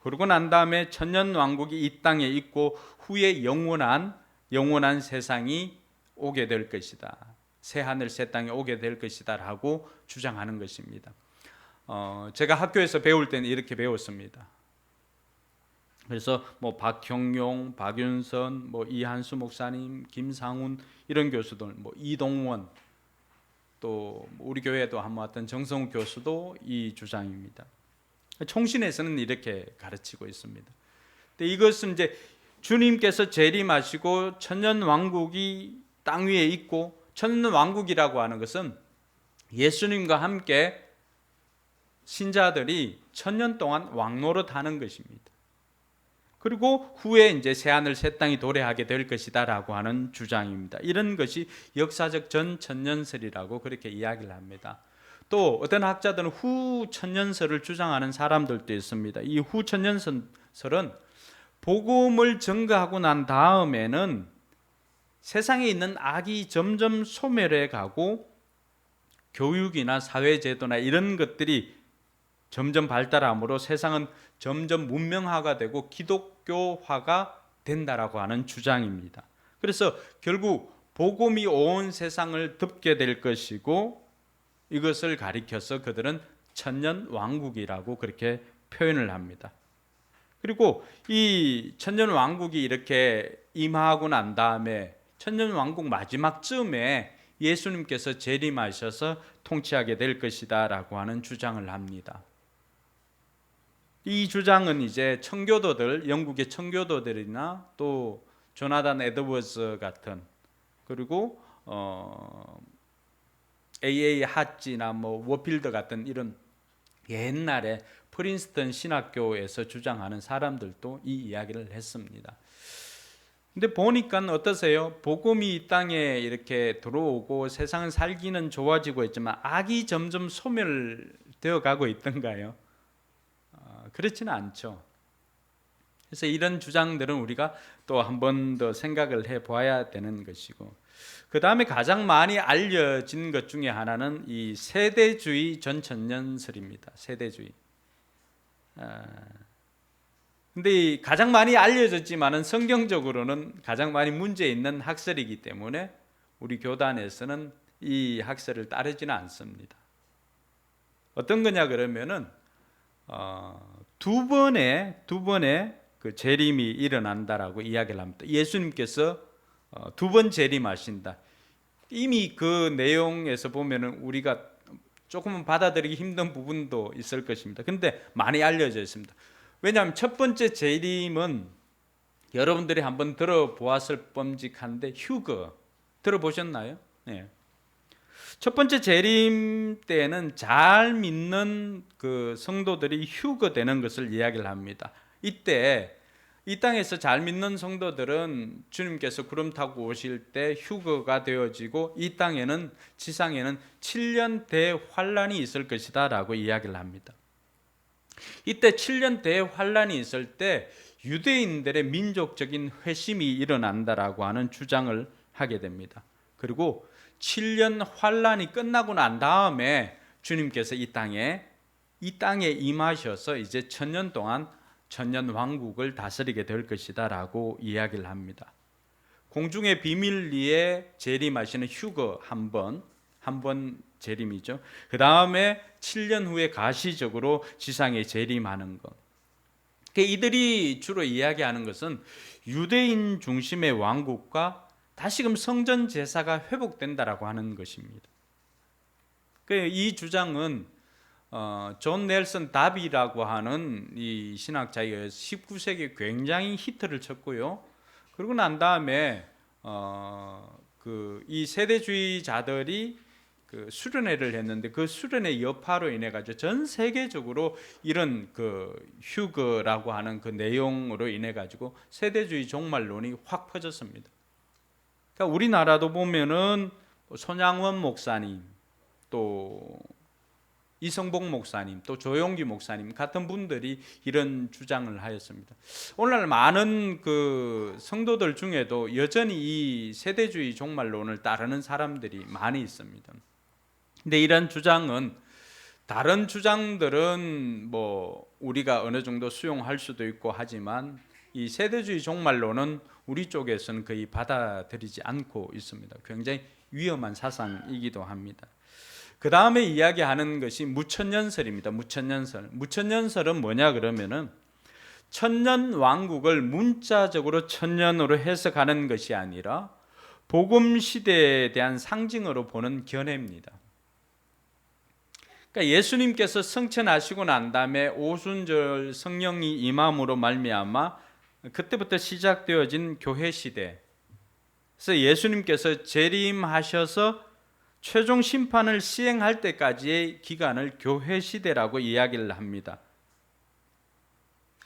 그러고 난 다음에 천년 왕국이 이 땅에 있고 후에 영원한 세상이 오게 될 것이다. 새 하늘 새 땅이 오게 될 것이다 라고 주장하는 것입니다. 제가 학교에서 배울 때는 이렇게 배웠습니다. 그래서 박형용, 박윤선, 이한수 목사님, 김상훈 이런 교수들, 이동원, 또 우리 교회에도 한번 왔던 정성욱 교수도 이 주장입니다. 총신에서는 이렇게 가르치고 있습니다. 근데 이것은 이제 주님께서 재림하시고 천년 왕국이 땅 위에 있고, 천년 왕국이라고 하는 것은 예수님과 함께 신자들이 천년 동안 왕노릇 하는 것입니다. 그리고 후에 이제 새 하늘 새 땅이 도래하게 될 것이다라고 하는 주장입니다. 이런 것이 역사적 전천년설이라고 그렇게 이야기를 합니다. 또 어떤 학자들은 후천년설을 주장하는 사람들도 있습니다. 이 후천년설은 복음을 전가하고 난 다음에는 세상에 있는 악이 점점 소멸해 가고 교육이나 사회제도나 이런 것들이 점점 발달함으로 세상은 점점 문명화가 되고 기독교화가 된다라고 하는 주장입니다. 그래서 결국 복음이 온 세상을 덮게 될 것이고 이것을 가리켜서 그들은 천년 왕국이라고 그렇게 표현을 합니다. 그리고 이 천년 왕국이 이렇게 임하고 난 다음에 천년 왕국 마지막쯤에 예수님께서 재림하셔서 통치하게 될 것이다 라고 하는 주장을 합니다. 이 주장은 이제 청교도들, 영국의 청교도들이나 또 조나단 에드워즈 같은, 그리고 A.A. 하찌나 뭐 워필더 같은 이런 옛날에 프린스턴 신학교에서 주장하는 사람들도 이 이야기를 했습니다. 근데 보니까 어떠세요? 복음이 이 땅에 이렇게 들어오고 세상은 살기는 좋아지고 있지만 악이 점점 소멸되어 가고 있던가요? 그렇지는 않죠. 그래서 이런 주장들은 우리가 또 한 번 더 생각을 해 보아야 되는 것이고, 그 다음에 가장 많이 알려진 것 중에 하나는 이 세대주의 전천년설입니다. 세대주의. 근데 가장 많이 알려졌지만은 성경적으로는 가장 많이 문제 있는 학설이기 때문에 우리 교단에서는 이 학설을 따르지는 않습니다. 어떤 거냐 그러면은 두 번의 그 재림이 일어난다라고 이야기를 합니다. 예수님께서 두 번 재림하신다. 이미 그 내용에서 보면은 우리가 조금은 받아들이기 힘든 부분도 있을 것입니다. 근데 많이 알려져 있습니다. 왜냐하면 첫 번째 재림은 여러분들이 한번 들어보았을 뻔직한데 휴거 들어보셨나요? 네. 첫 번째 재림 때는 잘 믿는 그 성도들이 휴거되는 것을 이야기를 합니다. 이때 이 땅에서 잘 믿는 성도들은 주님께서 구름 타고 오실 때 휴거가 되어지고 이 땅에는 지상에는 7년 대환란이 있을 것이다 라고 이야기를 합니다. 이때 7년 대환란이 있을 때 유대인들의 민족적인 회심이 일어난다라고 하는 주장을 하게 됩니다. 그리고 7년 환란이 끝나고 난 다음에 주님께서 이 땅에 임하셔서 이제 1000년 동안 천년 왕국을 다스리게 될 것이다라고 이야기를 합니다. 공중의 비밀리에 재림하시는 휴거 한 번 재림이죠. 그 다음에 7년 후에 가시적으로 지상에 재림하는 것. 이들이 주로 이야기하는 것은 유대인 중심의 왕국과 다시금 성전 제사가 회복된다라고 하는 것입니다. 이 주장은 존 넬슨 다비라고 하는 이 신학자가 19세기에 굉장히 히트를 쳤고요. 그리고 난 다음에 이 세대주의자들이 그 수련회를 했는데 그 수련회 여파로 인해 가지고 전 세계적으로 이런 그 휴거라고 하는 그 내용으로 인해 가지고 세대주의 종말론이 확 퍼졌습니다. 그러니까 우리나라도 보면은 손양원 목사님, 또 이성복 목사님, 또 조용기 목사님 같은 분들이 이런 주장을 하였습니다. 오늘날 많은 그 성도들 중에도 여전히 이 세대주의 종말론을 따르는 사람들이 많이 있습니다. 근데 이런 주장은 다른 주장들은 뭐 우리가 어느 정도 수용할 수도 있고 하지만 이 세대주의 종말론은 우리 쪽에서는 거의 받아들이지 않고 있습니다. 굉장히 위험한 사상이기도 합니다. 그 다음에 이야기하는 것이 무천년설입니다. 무천년설은 뭐냐 그러면은 천년 왕국을 문자적으로 천년으로 해석하는 것이 아니라 복음 시대에 대한 상징으로 보는 견해입니다. 그러니까 예수님께서 승천하시고 난 다음에 오순절 성령이 임함으로 말미암아 그때부터 시작되어진 교회 시대. 그래서 예수님께서 재림하셔서 최종 심판을 시행할 때까지의 기간을 교회 시대라고 이야기를 합니다.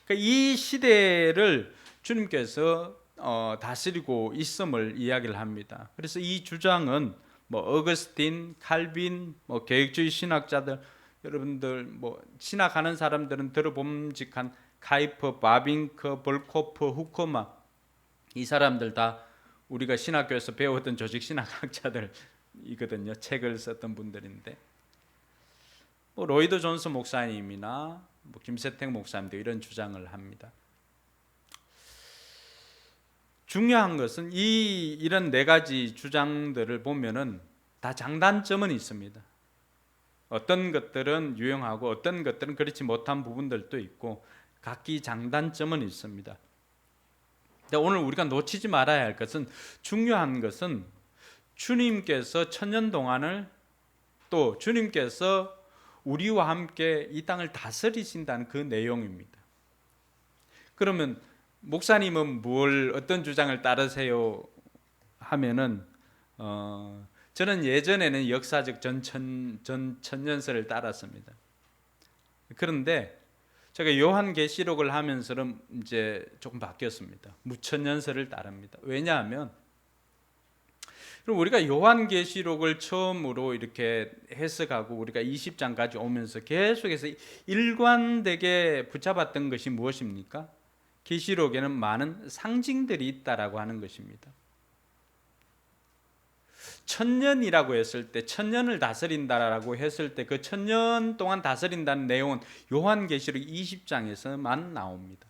그러니까 이 시대를 주님께서 다스리고 있음을 이야기를 합니다. 그래서 이 주장은 뭐 어거스틴, 칼빈, 뭐 계획주의 신학자들, 여러분들 뭐 신학하는 사람들은 들어봄직한 카이퍼, 바빙커, 볼코프, 후커마, 이 사람들 다 우리가 신학교에서 배웠던 조직 신학학자들이거든요. 책을 썼던 분들인데, 뭐 로이드 존스 목사님이나 뭐 김세택 목사님도 이런 주장을 합니다. 중요한 것은 이런 네 가지 주장들을 보면은 다 장단점은 있습니다. 어떤 것들은 유용하고 어떤 것들은 그렇지 못한 부분들도 있고 각기 장단점은 있습니다. 근데 오늘 우리가 놓치지 말아야 할 것은, 중요한 것은 주님께서 천년 동안을, 또 주님께서 우리와 함께 이 땅을 다스리신다는 그 내용입니다. 그러면 목사님은 어떤 주장을 따르세요 하면은 저는 예전에는 역사적 전천년설을 따랐습니다. 그런데 제가 요한계시록을 하면서는 이제 조금 바뀌었습니다. 무천년설을 따릅니다. 왜냐하면 그럼 우리가 요한계시록을 처음으로 이렇게 해석하고 우리가 20장까지 오면서 계속해서 일관되게 붙잡았던 것이 무엇입니까? 계시록에는 많은 상징들이 있다라고 하는 것입니다. 천년이라고 했을 때, 천년을 다스린다라고 했을 때 그 천년 동안 다스린다는 내용은 요한계시록 20장에서만 나옵니다.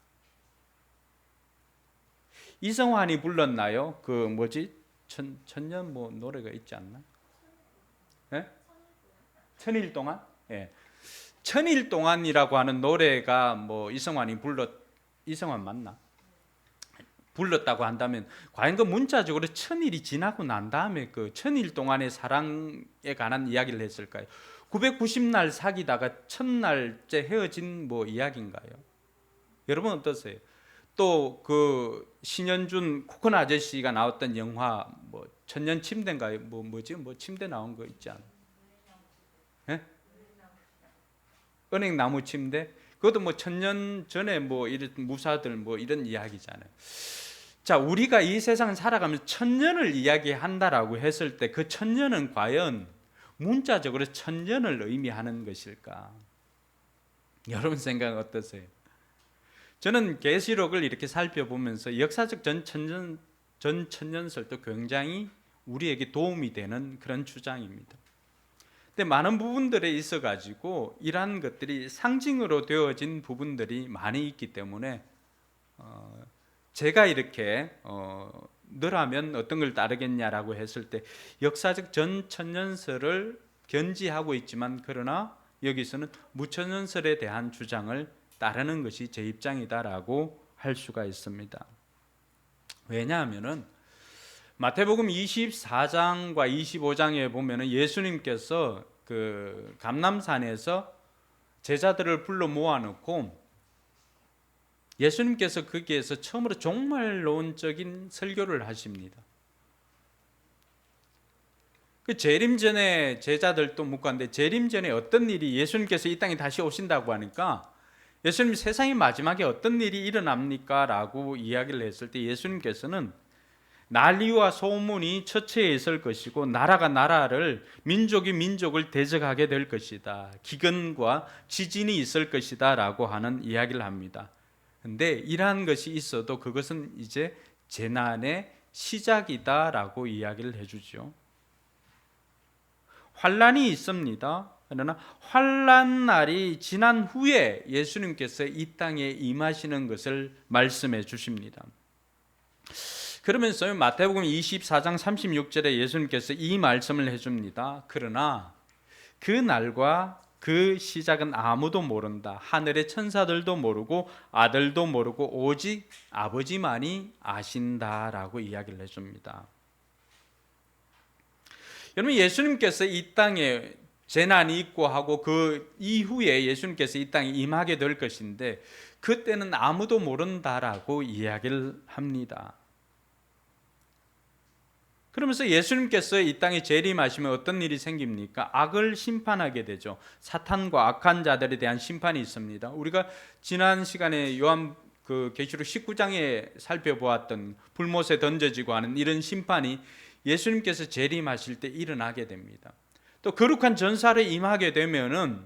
이성환이 불렀나요? 천년 노래가 있지 않나? 예? 천일 동안? 예. 천일 동안이라고 하는 노래가 이성환 맞나? 불렀다고 한다면 과연 그 문자적으로 천일이 지나고 난 다음에 그 천일 동안의 사랑에 관한 이야기를 했을까요? 990날 사귀다가 천날째 헤어진 이야기인가요? 여러분 어떠세요? 또 그 신현준 코큰 아저씨가 나왔던 영화 천년 침대인가요? 침대 나온 거 있지 않아요? 예? 은행나무 침대? 그것도 천년 전에 이런 무사들 이런 이야기잖아요. 자, 우리가 이 세상을 살아가면서 천년을 이야기한다라고 했을 때 그 천년은 과연 문자적으로 천년을 의미하는 것일까? 여러분 생각은 어떠세요? 저는 계시록을 이렇게 살펴보면서 역사적 전천년설도 굉장히 우리에게 도움이 되는 그런 주장입니다. 근데 많은 부분들에 있어 가지고 이러한 것들이 상징으로 되어진 부분들이 많이 있기 때문에 제가 이렇게 너라면 어떤 걸 따르겠냐라고 했을 때 역사적 전천년설을 견지하고 있지만 그러나 여기서는 무천년설에 대한 주장을 따르는 것이 제 입장이다라고 할 수가 있습니다. 왜냐하면은 마태복음 24장과 25장에 보면은 예수님께서 그 감람산에서 제자들을 불러 모아놓고 예수님께서 거기에서 처음으로 종말론적인 설교를 하십니다. 그 재림 전에 제자들도 묻고 하는데 재림 전에 어떤 일이 예수님께서 이 땅에 다시 오신다고 하니까 예수님 세상의 마지막에 어떤 일이 일어납니까? 라고 이야기를 했을 때 예수님께서는 난리와 소문이 처처에 있을 것이고 나라가 나라를 민족이 민족을 대적하게 될 것이다. 기근과 지진이 있을 것이다 라고 하는 이야기를 합니다. 그런데 이러한 것이 있어도 그것은 이제 재난의 시작이다 라고 이야기를 해주죠. 환란이 있습니다. 그러나 환란 날이 지난 후에 예수님께서 이 땅에 임하시는 것을 말씀해 주십니다. 그러면서 마태복음 24장 36절에 예수님께서 이 말씀을 해줍니다. 그러나 그 날과 그 시작은 아무도 모른다. 하늘의 천사들도 모르고 아들도 모르고 오직 아버지만이 아신다라고 이야기를 해줍니다. 여러분 예수님께서 이 땅에 재난이 있고 하고 그 이후에 예수님께서 이 땅에 임하게 될 것인데 그때는 아무도 모른다라고 이야기를 합니다. 그러면서 예수님께서 이 땅에 재림하시면 어떤 일이 생깁니까? 악을 심판하게 되죠. 사탄과 악한 자들에 대한 심판이 있습니다. 우리가 지난 시간에 요한 계시록 19장에 살펴보았던 불못에 던져지고 하는 이런 심판이 예수님께서 재림하실 때 일어나게 됩니다. 또 거룩한 전사를 임하게 되면은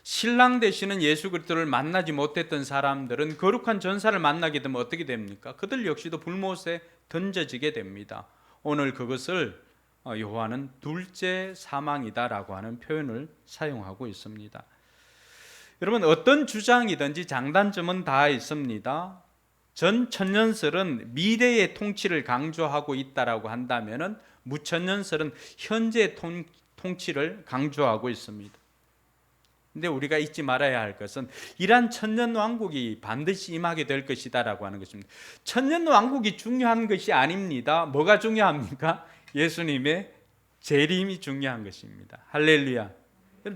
신랑 되시는 예수 그리스도를 만나지 못했던 사람들은 거룩한 전사를 만나게 되면 어떻게 됩니까? 그들 역시도 불못에 던져지게 됩니다. 오늘 그것을 요한은 둘째 사망이다라고 하는 표현을 사용하고 있습니다. 여러분 어떤 주장이든지 장단점은 다 있습니다. 전천년설은 미래의 통치를 강조하고 있다라고 한다면은 무천년설은 현재 통치를 강조하고 있습니다. 근데 우리가 잊지 말아야 할 것은 이러한 천년왕국이 반드시 임하게 될 것이다라고 하는 것입니다. 천년왕국이 중요한 것이 아닙니다. 뭐가 중요합니까? 예수님의 재림이 중요한 것입니다. 할렐루야.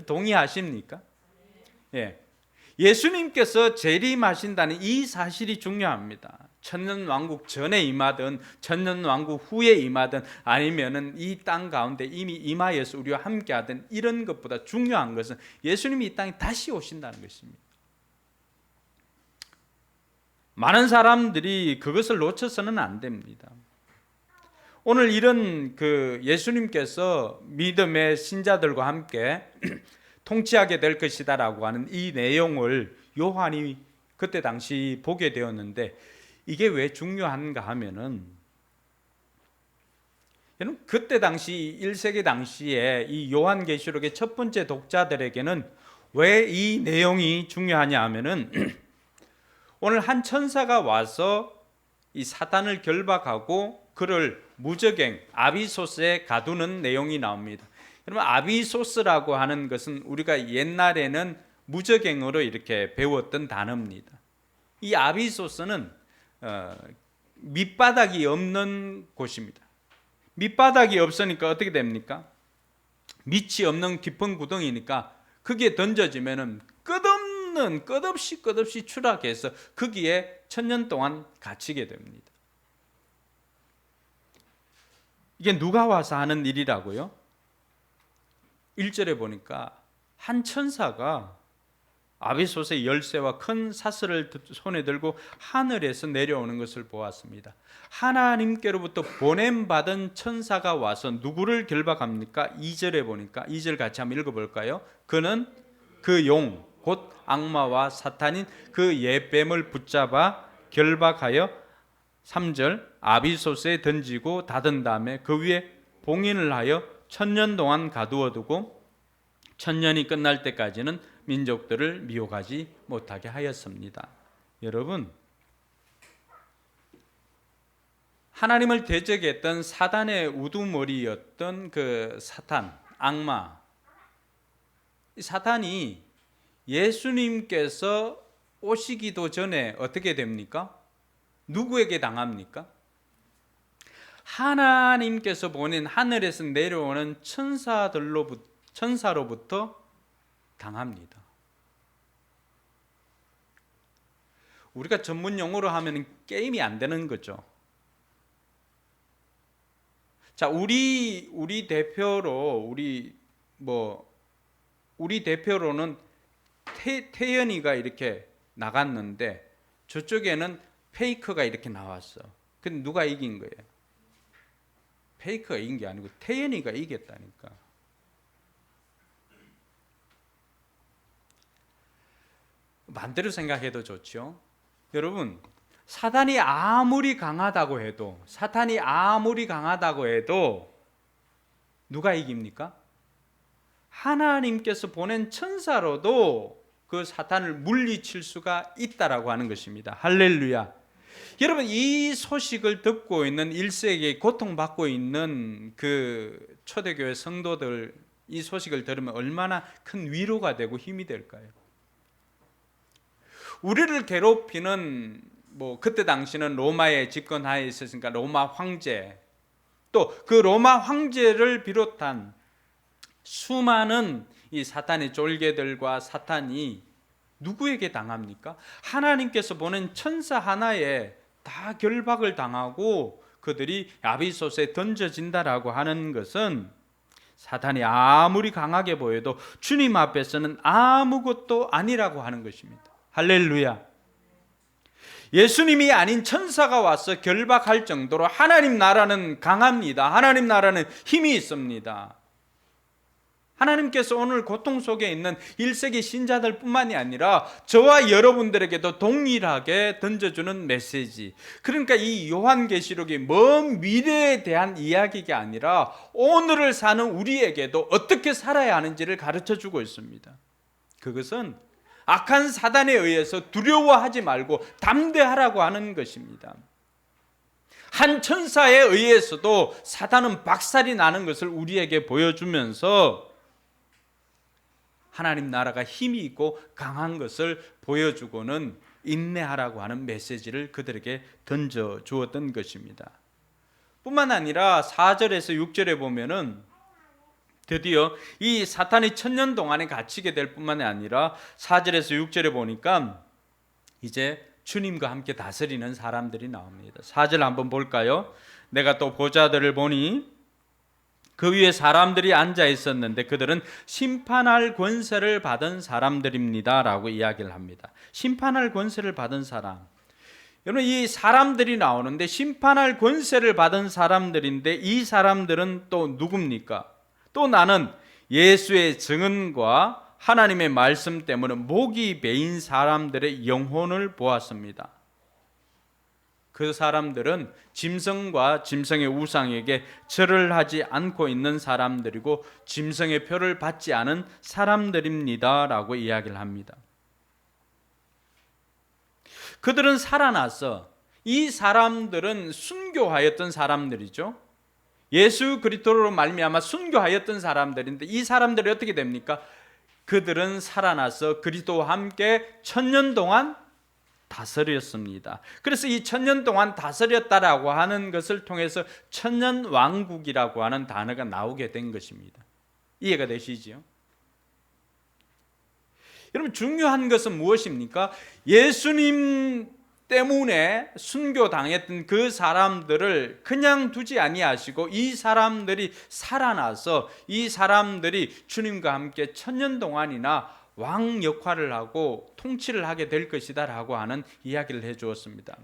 동의하십니까? 예. 예수님께서 재림하신다는 이 사실이 중요합니다. 천년왕국 전에 임하든 천년왕국 후에 임하든 아니면은 이 땅 가운데 이미 임하여서 우리와 함께하든 이런 것보다 중요한 것은 예수님이 이 땅에 다시 오신다는 것입니다. 많은 사람들이 그것을 놓쳐서는 안 됩니다. 오늘 이런 예수님께서 믿음의 신자들과 함께 통치하게 될 것이다라고 하는 이 내용을 요한이 그때 당시 보게 되었는데, 이게 왜 중요한가 하면은, 여러분 그때 당시 1세기 당시에 이 요한계시록의 첫 번째 독자들에게는 왜 이 내용이 중요하냐 하면은 오늘 한 천사가 와서 이 사탄을 결박하고 그를 무저갱 아비소스에 가두는 내용이 나옵니다. 여러분 아비소스라고 하는 것은 우리가 옛날에는 무저갱으로 이렇게 배웠던 단어입니다. 이 아비소스는 밑바닥이 없는 곳입니다. 밑바닥이 없으니까 어떻게 됩니까? 밑이 없는 깊은 구덩이니까 거기에 던져지면은 끝없이 추락해서 거기에 천년 동안 갇히게 됩니다. 이게 누가 와서 하는 일이라고요? 1절에 보니까 한 천사가 아비소스의 열쇠와 큰 사슬을 손에 들고 하늘에서 내려오는 것을 보았습니다. 하나님께로부터 보냄받은 천사가 와서 누구를 결박합니까? 2절에 보니까 2절 같이 한번 읽어볼까요? 그는 그 용, 곧 악마와 사탄인 그 옛뱀을 붙잡아 결박하여 3절 아비소스에 던지고 닫은 다음에 그 위에 봉인을 하여 천년 동안 가두어 두고 천년이 끝날 때까지는 민족들을 미혹하지 못하게 하였습니다. 여러분, 하나님을 대적했던 사단의 우두머리였던 그 사탄, 악마, 이 사탄이 예수님께서 오시기도 전에 어떻게 됩니까? 누구에게 당합니까? 하나님께서 보낸 하늘에서 내려오는 천사로부터 당합니다. 우리가 전문 용어로 하면 게임이 안 되는 거죠. 자, 우리 대표로는 태연이가 이렇게 나갔는데 저쪽에는 페이커가 이렇게 나왔어. 근데 누가 이긴 거예요? 페이커가 이긴 게 아니고 태연이가 이겼다니까. 반대로 생각해도 좋죠. 여러분, 사탄이 아무리 강하다고 해도 누가 이깁니까? 하나님께서 보낸 천사로도 그 사탄을 물리칠 수가 있다라고 하는 것입니다. 할렐루야. 여러분, 이 소식을 듣고 있는 1세기에 고통받고 있는 그 초대교회 성도들, 이 소식을 들으면 얼마나 큰 위로가 되고 힘이 될까요? 우리를 괴롭히는 그때 당시는 로마의 집권하에 있었으니까 로마 황제, 또 그 로마 황제를 비롯한 수많은 이 사탄의 쫄개들과 사탄이 누구에게 당합니까? 하나님께서 보낸 천사 하나에 다 결박을 당하고 그들이 아비소스에 던져진다라고 하는 것은 사탄이 아무리 강하게 보여도 주님 앞에서는 아무것도 아니라고 하는 것입니다. 할렐루야. 예수님이 아닌 천사가 와서 결박할 정도로 하나님 나라는 강합니다. 하나님 나라는 힘이 있습니다. 하나님께서 오늘 고통 속에 있는 1세기 신자들 뿐만이 아니라 저와 여러분들에게도 동일하게 던져주는 메시지. 그러니까 이 요한계시록이 먼 미래에 대한 이야기가 아니라 오늘을 사는 우리에게도 어떻게 살아야 하는지를 가르쳐주고 있습니다. 그것은 악한 사단에 의해서 두려워하지 말고 담대하라고 하는 것입니다. 한 천사에 의해서도 사단은 박살이 나는 것을 우리에게 보여주면서 하나님 나라가 힘이 있고 강한 것을 보여주고는 인내하라고 하는 메시지를 그들에게 던져주었던 것입니다. 뿐만 아니라 4절에서 6절에 보면은 드디어 이 사탄이 1000년 동안에 갇히게 될 뿐만 아니라 4절에서 6절에 보니까 이제 주님과 함께 다스리는 사람들이 나옵니다. 4절 한번 볼까요? 내가 또 보좌들을 보니 그 위에 사람들이 앉아 있었는데 그들은 심판할 권세를 받은 사람들입니다 라고 이야기를 합니다. 심판할 권세를 받은 사람. 여러분, 이 사람들이 나오는데 심판할 권세를 받은 사람들인데 이 사람들은 또 누굽니까? 또 나는 예수의 증언과 하나님의 말씀 때문에 목이 베인 사람들의 영혼을 보았습니다. 그 사람들은 짐승과 짐승의 우상에게 절을 하지 않고 있는 사람들이고 짐승의 표를 받지 않은 사람들입니다 라고 이야기를 합니다. 그들은 살아나서 이 사람들은 순교하였던 사람들이죠. 예수 그리스도로 말미암아 순교하였던 사람들인데 이 사람들이 어떻게 됩니까? 그들은 살아나서 그리스도와 함께 1000년 동안 다스렸습니다. 그래서 이 1000년 동안 다스렸다라고 하는 것을 통해서 천년 왕국이라고 하는 단어가 나오게 된 것입니다. 이해가 되시지요? 여러분, 중요한 것은 무엇입니까? 예수님 때문에 순교당했던 그 사람들을 그냥 두지 아니하시고 이 사람들이 살아나서 이 사람들이 주님과 함께 1000년 동안이나 왕 역할을 하고 통치를 하게 될 것이다 라고 하는 이야기를 해 주었습니다.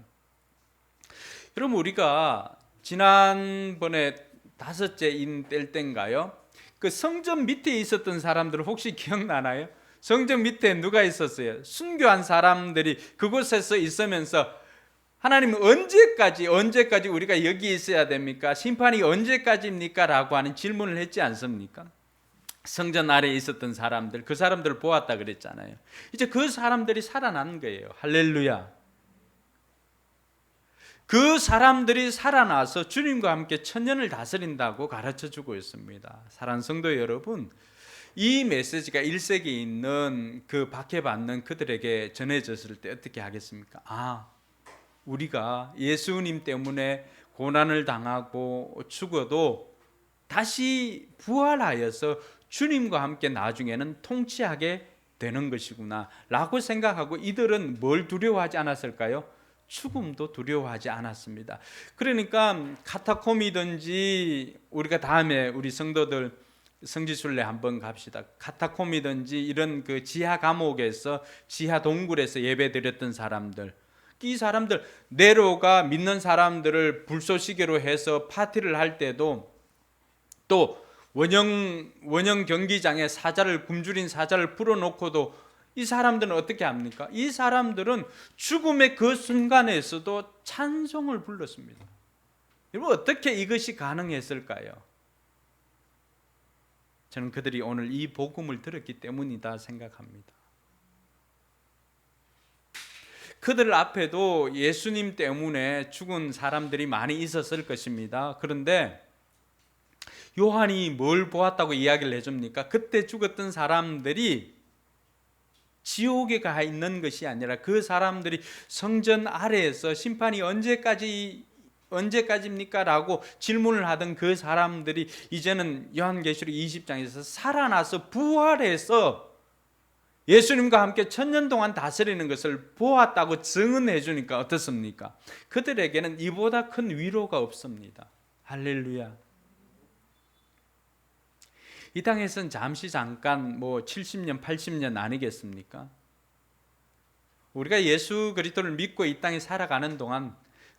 여러분, 우리가 지난번에 5째인 뗄 때인가요? 그 성전 밑에 있었던 사람들 혹시 기억나나요? 성전 밑에 누가 있었어요? 순교한 사람들이 그곳에서 있으면서 하나님은 언제까지 우리가 여기 있어야 됩니까? 심판이 언제까지입니까? 라고 하는 질문을 했지 않습니까? 성전 아래에 있었던 사람들, 그 사람들을 보았다 그랬잖아요. 이제 그 사람들이 살아난 거예요. 할렐루야. 그 사람들이 살아나서 주님과 함께 1000년을 다스린다고 가르쳐 주고 있습니다. 사랑하는 성도 여러분, 이 메시지가 1세기에 있는 그 박해받는 그들에게 전해졌을 때 어떻게 하겠습니까? 우리가 예수님 때문에 고난을 당하고 죽어도 다시 부활하여서 주님과 함께 나중에는 통치하게 되는 것이구나 라고 생각하고 이들은 뭘 두려워하지 않았을까요? 죽음도 두려워하지 않았습니다. 그러니까 카타콤이든지 우리가 다음에 우리 성도들 성지순례 한번 갑시다. 카타콤이든지 이런 그 지하 감옥에서 지하 동굴에서 예배드렸던 사람들, 이 사람들 네로가 믿는 사람들을 불쏘시개로 해서 파티를 할 때도 또 원형 경기장에 굶주린 사자를 풀어놓고도 이 사람들은 어떻게 합니까? 이 사람들은 죽음의 그 순간에서도 찬송을 불렀습니다. 여러분, 어떻게 이것이 가능했을까요? 저는 그들이 오늘 이 복음을 들었기 때문이다 생각합니다. 그들 앞에도 예수님 때문에 죽은 사람들이 많이 있었을 것입니다. 그런데 요한이 뭘 보았다고 이야기를 해줍니까? 그때 죽었던 사람들이 지옥에 가 있는 것이 아니라 그 사람들이 성전 아래에서 심판이 언제까지입니까? 라고 질문을 하던 그 사람들이 이제는 요한계시록 20장에서 살아나서 부활해서 예수님과 함께 1000년 동안 다스리는 것을 보았다고 증언해 주니까 어떻습니까? 그들에게는 이보다 큰 위로가 없습니다. 할렐루야. 이 땅에서는 잠깐 70년 80년 아니겠습니까? 우리가 예수 그리스도를 믿고 이 땅에 살아가는 동안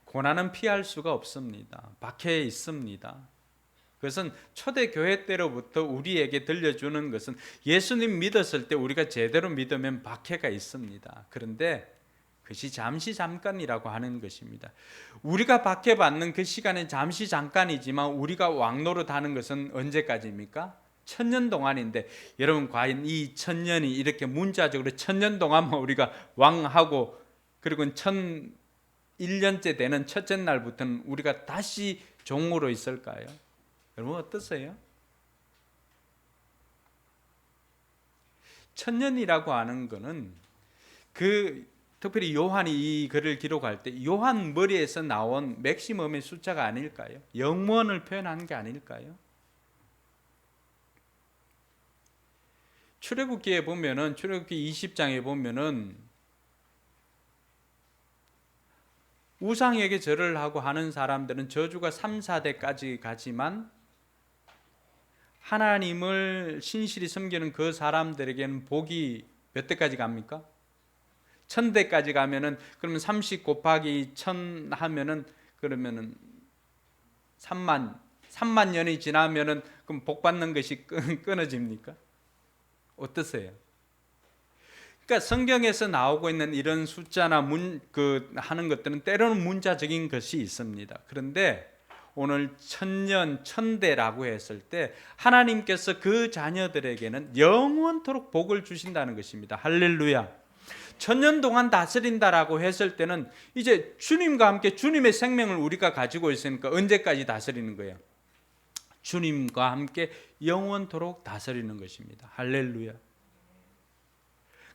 고난은 피할 수가 없습니다. 박해에 있습니다. 그것은 초대교회 때로부터 우리에게 들려주는 것은 예수님 믿었을 때 우리가 제대로 믿으면 박해가 있습니다. 그런데 그것이 잠깐이라고 하는 것입니다. 우리가 박해받는 그 시간은 잠깐이지만 우리가 왕노릇하는 것은 언제까지입니까? 1000년 동안인데 여러분, 과연 이 1000년이 이렇게 문자적으로 1000년 동안만 우리가 왕하고 그리고 1001년째 되는 첫째 날부터는 우리가 다시 종으로 있을까요? 여러분, 어떠세요? 1000년이라고 하는 것은 특별히 요한이 이 글을 기록할 때 요한 머리에서 나온 맥시멈의 숫자가 아닐까요? 영원을 표현한 게 아닐까요? 출애굽기에 보면은 출애굽기 20장에 보면은 우상에게 절을 하고 하는 사람들은 저주가 3, 4대까지 가지만 하나님을 신실히 섬기는 그 사람들에게는 복이 몇 대까지 갑니까? 1000대까지 가면은 그러면 30 곱하기 1000 하면은 그러면은 3만 년이 지나면은 그럼 복 받는 것이 끊어집니까? 어떠세요? 그러니까 성경에서 나오고 있는 이런 숫자나 하는 것들은 때로는 문자적인 것이 있습니다. 그런데 오늘 1000년, 1000대라고 했을 때 하나님께서 그 자녀들에게는 영원토록 복을 주신다는 것입니다. 할렐루야. 1000년 동안 다스린다라고 했을 때는 이제 주님과 함께 주님의 생명을 우리가 가지고 있으니까 언제까지 다스리는 거예요? 주님과 함께 영원토록 다스리는 것입니다. 할렐루야.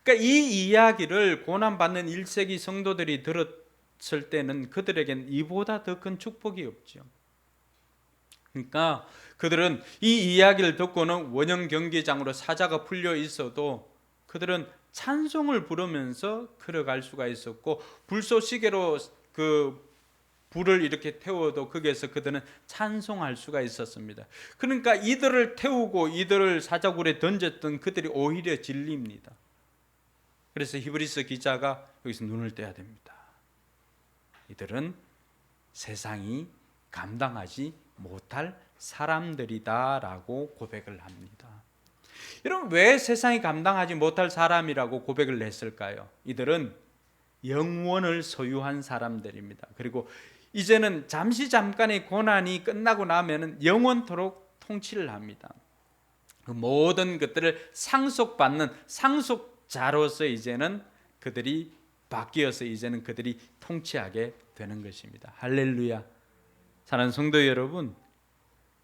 그러니까 이 이야기를 고난받는 1세기 성도들이 들었을 때는 그들에겐 이보다 더 큰 축복이 없죠. 그러니까 그들은 이 이야기를 듣고는 원형 경기장으로 사자가 풀려 있어도 그들은 찬송을 부르면서 걸어갈 수가 있었고, 불쏘시개로 그 불을 이렇게 태워도 거기에서 그들은 찬송할 수가 있었습니다. 그러니까 이들을 태우고 이들을 사자굴에 던졌던 그들이 오히려 진리입니다. 그래서 히브리서 기자가 여기서 눈을 떼야 됩니다. 이들은 세상이 감당하지 못할 사람들이다라고 고백을 합니다. 여러분, 왜 세상이 감당하지 못할 사람이라고 고백을 했을까요? 이들은 영원을 소유한 사람들입니다. 그리고 이제는 잠깐의 고난이 끝나고 나면은 영원토록 통치를 합니다. 그 모든 것들을 상속받는 상속자로서 이제는 그들이 바뀌어서 이제는 그들이 통치하게 되는 것입니다. 할렐루야. 사랑하는 성도 여러분,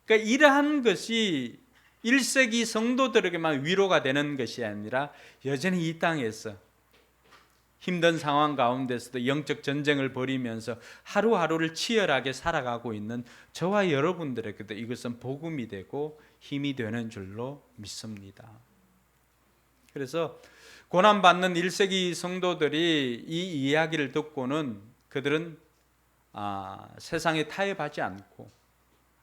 그러니까 이러한 것이 1세기 성도들에게만 위로가 되는 것이 아니라 여전히 이 땅에서 힘든 상황 가운데서도 영적 전쟁을 벌이면서 하루하루를 치열하게 살아가고 있는 저와 여러분들에게도 이것은 복음이 되고 힘이 되는 줄로 믿습니다. 그래서 고난받는 1세기 성도들이 이 이야기를 듣고는 그들은 세상에 타협하지 않고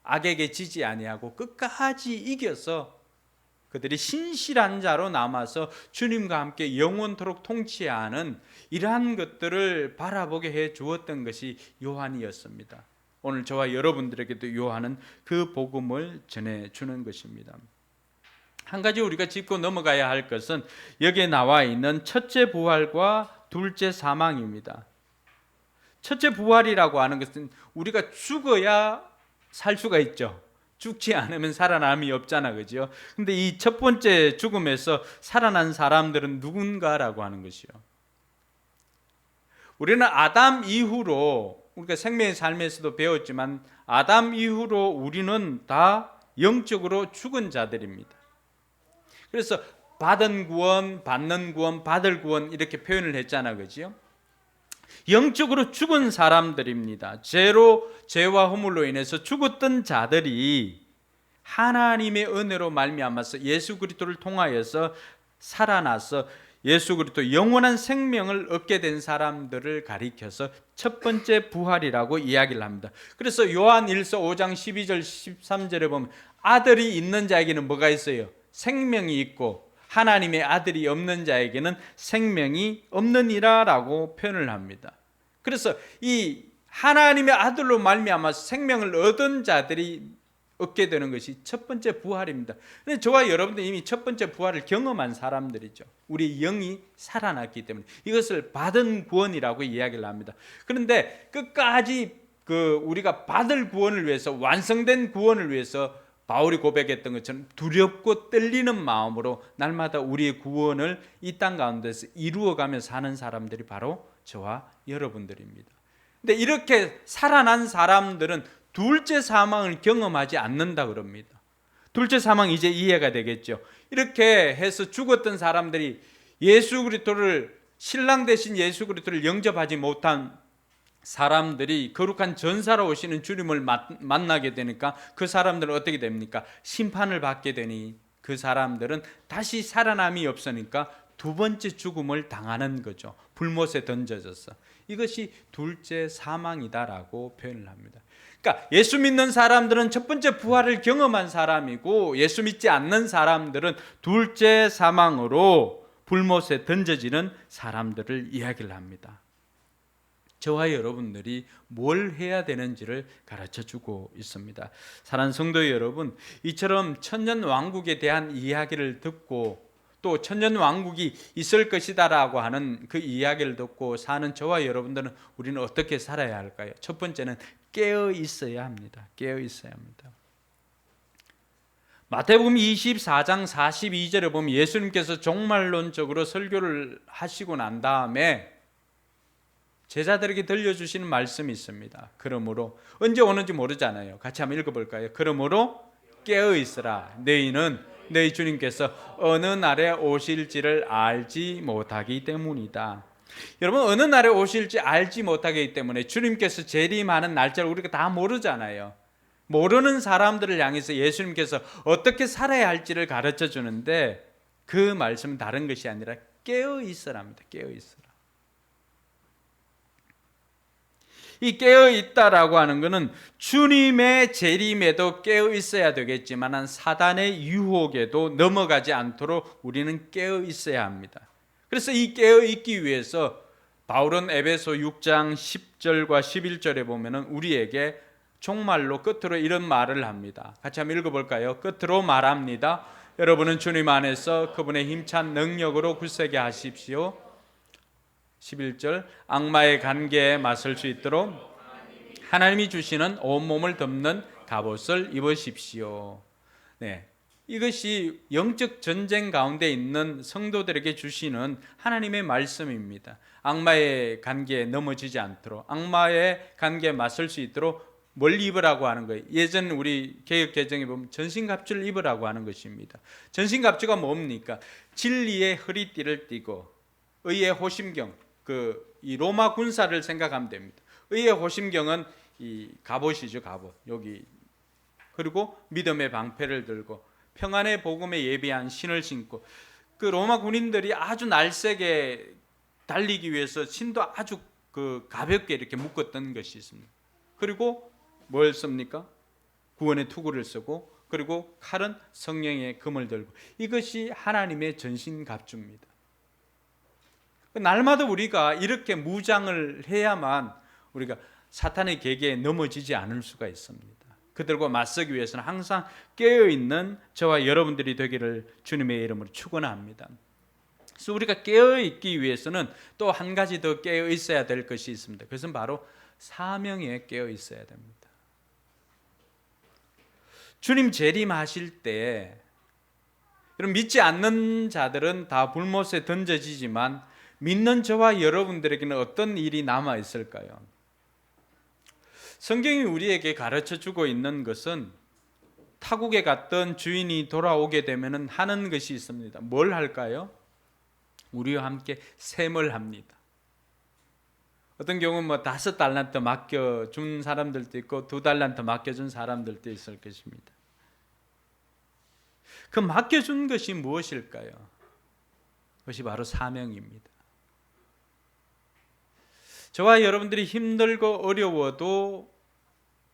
악에게 지지 아니하고 끝까지 이겨서 그들이 신실한 자로 남아서 주님과 함께 영원토록 통치하는 이러한 것들을 바라보게 해 주었던 것이 요한이었습니다. 오늘 저와 여러분들에게도 요한은 그 복음을 전해주는 것입니다. 한 가지 우리가 짚고 넘어가야 할 것은 여기에 나와 있는 첫째 부활과 둘째 사망입니다. 첫째 부활이라고 하는 것은 우리가 죽어야 살 수가 있죠. 죽지 않으면 살아남이 없잖아, 그죠? 근데 이 첫 번째 죽음에서 살아난 사람들은 누군가라고 하는 것이요. 우리는 아담 이후로, 우리가 생명의 삶에서도 배웠지만 아담 이후로 우리는 다 영적으로 죽은 자들입니다. 그래서 받은 구원, 받는 구원, 받을 구원 이렇게 표현을 했잖아, 그죠? 영적으로 죽은 사람들입니다. 죄와 허물로 인해서 죽었던 자들이 하나님의 은혜로 말미암아서 예수 그리스도를 통하여서 살아나서 예수 그리스도 영원한 생명을 얻게 된 사람들을 가리켜서 첫 번째 부활이라고 이야기를 합니다. 그래서 요한 1서 5장 12절 13절에 보면 아들이 있는 자에게는 뭐가 있어요? 생명이 있고 하나님의 아들이 없는 자에게는 생명이 없느니라라고 표현을 합니다. 그래서 이 하나님의 아들로 말미암아서 생명을 얻은 자들이 얻게 되는 것이 첫 번째 부활입니다. 근데 저와 여러분들 이미 첫 번째 부활을 경험한 사람들이죠. 우리 영이 살아났기 때문에 이것을 받은 구원이라고 이야기를 합니다. 그런데 끝까지 우리가 받을 구원을 위해서, 완성된 구원을 위해서 바울이 고백했던 것처럼 두렵고 떨리는 마음으로 날마다 우리의 구원을 이 땅 가운데서 이루어가며 사는 사람들이 바로 저와 여러분들입니다. 근데 이렇게 살아난 사람들은 둘째 사망을 경험하지 않는다 그럽니다. 둘째 사망 이제 이해가 되겠죠. 이렇게 해서 죽었던 사람들이 예수 그리스도를, 신랑 대신 예수 그리스도를 영접하지 못한 사람들이 거룩한 전사로 오시는 주님을 만나게 되니까 그 사람들은 어떻게 됩니까? 심판을 받게 되니 그 사람들은 다시 살아남이 없으니까 두 번째 죽음을 당하는 거죠. 불못에 던져져서. 이것이 둘째 사망이다라고 표현을 합니다. 그러니까 예수 믿는 사람들은 첫 번째 부활을 경험한 사람이고, 예수 믿지 않는 사람들은 둘째 사망으로 불못에 던져지는 사람들을 이야기를 합니다. 저와 여러분들이 뭘 해야 되는지를 가르쳐주고 있습니다. 사랑하는 성도 여러분, 이처럼 천년왕국에 대한 이야기를 듣고 또 천년왕국이 있을 것이다라고 하는 그 이야기를 듣고 사는 저와 여러분들은 우리는 어떻게 살아야 할까요? 첫 번째는 깨어 있어야 합니다. 깨어 있어야 합니다. 마태복음 24장 42절에 보면 예수님께서 종말론적으로 설교를 하시고 난 다음에 제자들에게 들려주시는 말씀이 있습니다. 그러므로, 언제 오는지 모르잖아요. 같이 한번 읽어볼까요? 그러므로 깨어 있으라. 너희는 너희 주님께서 어느 날에 오실지를 알지 못하기 때문이다. 여러분, 어느 날에 오실지 알지 못하기 때문에 주님께서 재림하는 날짜를 우리가 다 모르잖아요. 모르는 사람들을 향해서 예수님께서 어떻게 살아야 할지를 가르쳐 주는데, 그 말씀은 다른 것이 아니라 깨어 있으랍니다. 깨어 있으라. 이 깨어 있다라고 하는 것은 주님의 재림에도 깨어 있어야 되겠지만 사단의 유혹에도 넘어가지 않도록 우리는 깨어 있어야 합니다. 그래서 이 깨어 있기 위해서 바울은 에베소 6장 10절과 11절에 보면은 우리에게 종말로 끝으로 이런 말을 합니다. 같이 한번 읽어볼까요? 끝으로 말합니다. 여러분은 주님 안에서 그분의 힘찬 능력으로 굳세게 하십시오. 11절, 악마의 관계에 맞설 수 있도록 하나님이 주시는 온몸을 덮는 갑옷을 입으십시오. 네, 이것이 영적 전쟁 가운데 있는 성도들에게 주시는 하나님의 말씀입니다. 악마의 관계에 넘어지지 않도록, 악마의 관계에 맞설 수 있도록 뭘 입으라고 하는 거예요? 예전 우리 개역 개정에 보면 전신갑주를 입으라고 하는 것입니다. 전신갑주가 뭡니까? 진리의 허리띠를 띠고 의의 호심경, 이 로마 군사를 생각하면 됩니다. 의의 호심경은 이 갑옷이죠, 갑옷. 여기, 그리고 믿음의 방패를 들고 평안의 복음에 예비한 신을 신고, 그 로마 군인들이 아주 날쌔게 달리기 위해서 신도 아주 가볍게 이렇게 묶었던 것이 있습니다. 그리고 뭘 씁니까? 구원의 투구를 쓰고, 그리고 칼은 성령의 금을 들고, 이것이 하나님의 전신갑주입니다. 날마다 우리가 이렇게 무장을 해야만 우리가 사탄의 계계에 넘어지지 않을 수가 있습니다. 그들과 맞서기 위해서는 항상 깨어있는 저와 여러분들이 되기를 주님의 이름으로 축원합니다. 그래서 우리가 깨어있기 위해서는 또 한 가지 더 깨어있어야 될 것이 있습니다. 그것은 바로 사명에 깨어있어야 됩니다. 주님 재림하실 때, 여러분, 믿지 않는 자들은 다 불못에 던져지지만 믿는 저와 여러분들에게는 어떤 일이 남아 있을까요? 성경이 우리에게 가르쳐 주고 있는 것은 타국에 갔던 주인이 돌아오게 되면 하는 것이 있습니다. 뭘 할까요? 우리와 함께 셈을 합니다. 어떤 경우는 5달란트 맡겨준 사람들도 있고 2달란트 맡겨준 사람들도 있을 것입니다. 그 맡겨준 것이 무엇일까요? 그것이 바로 사명입니다. 저와 여러분들이 힘들고 어려워도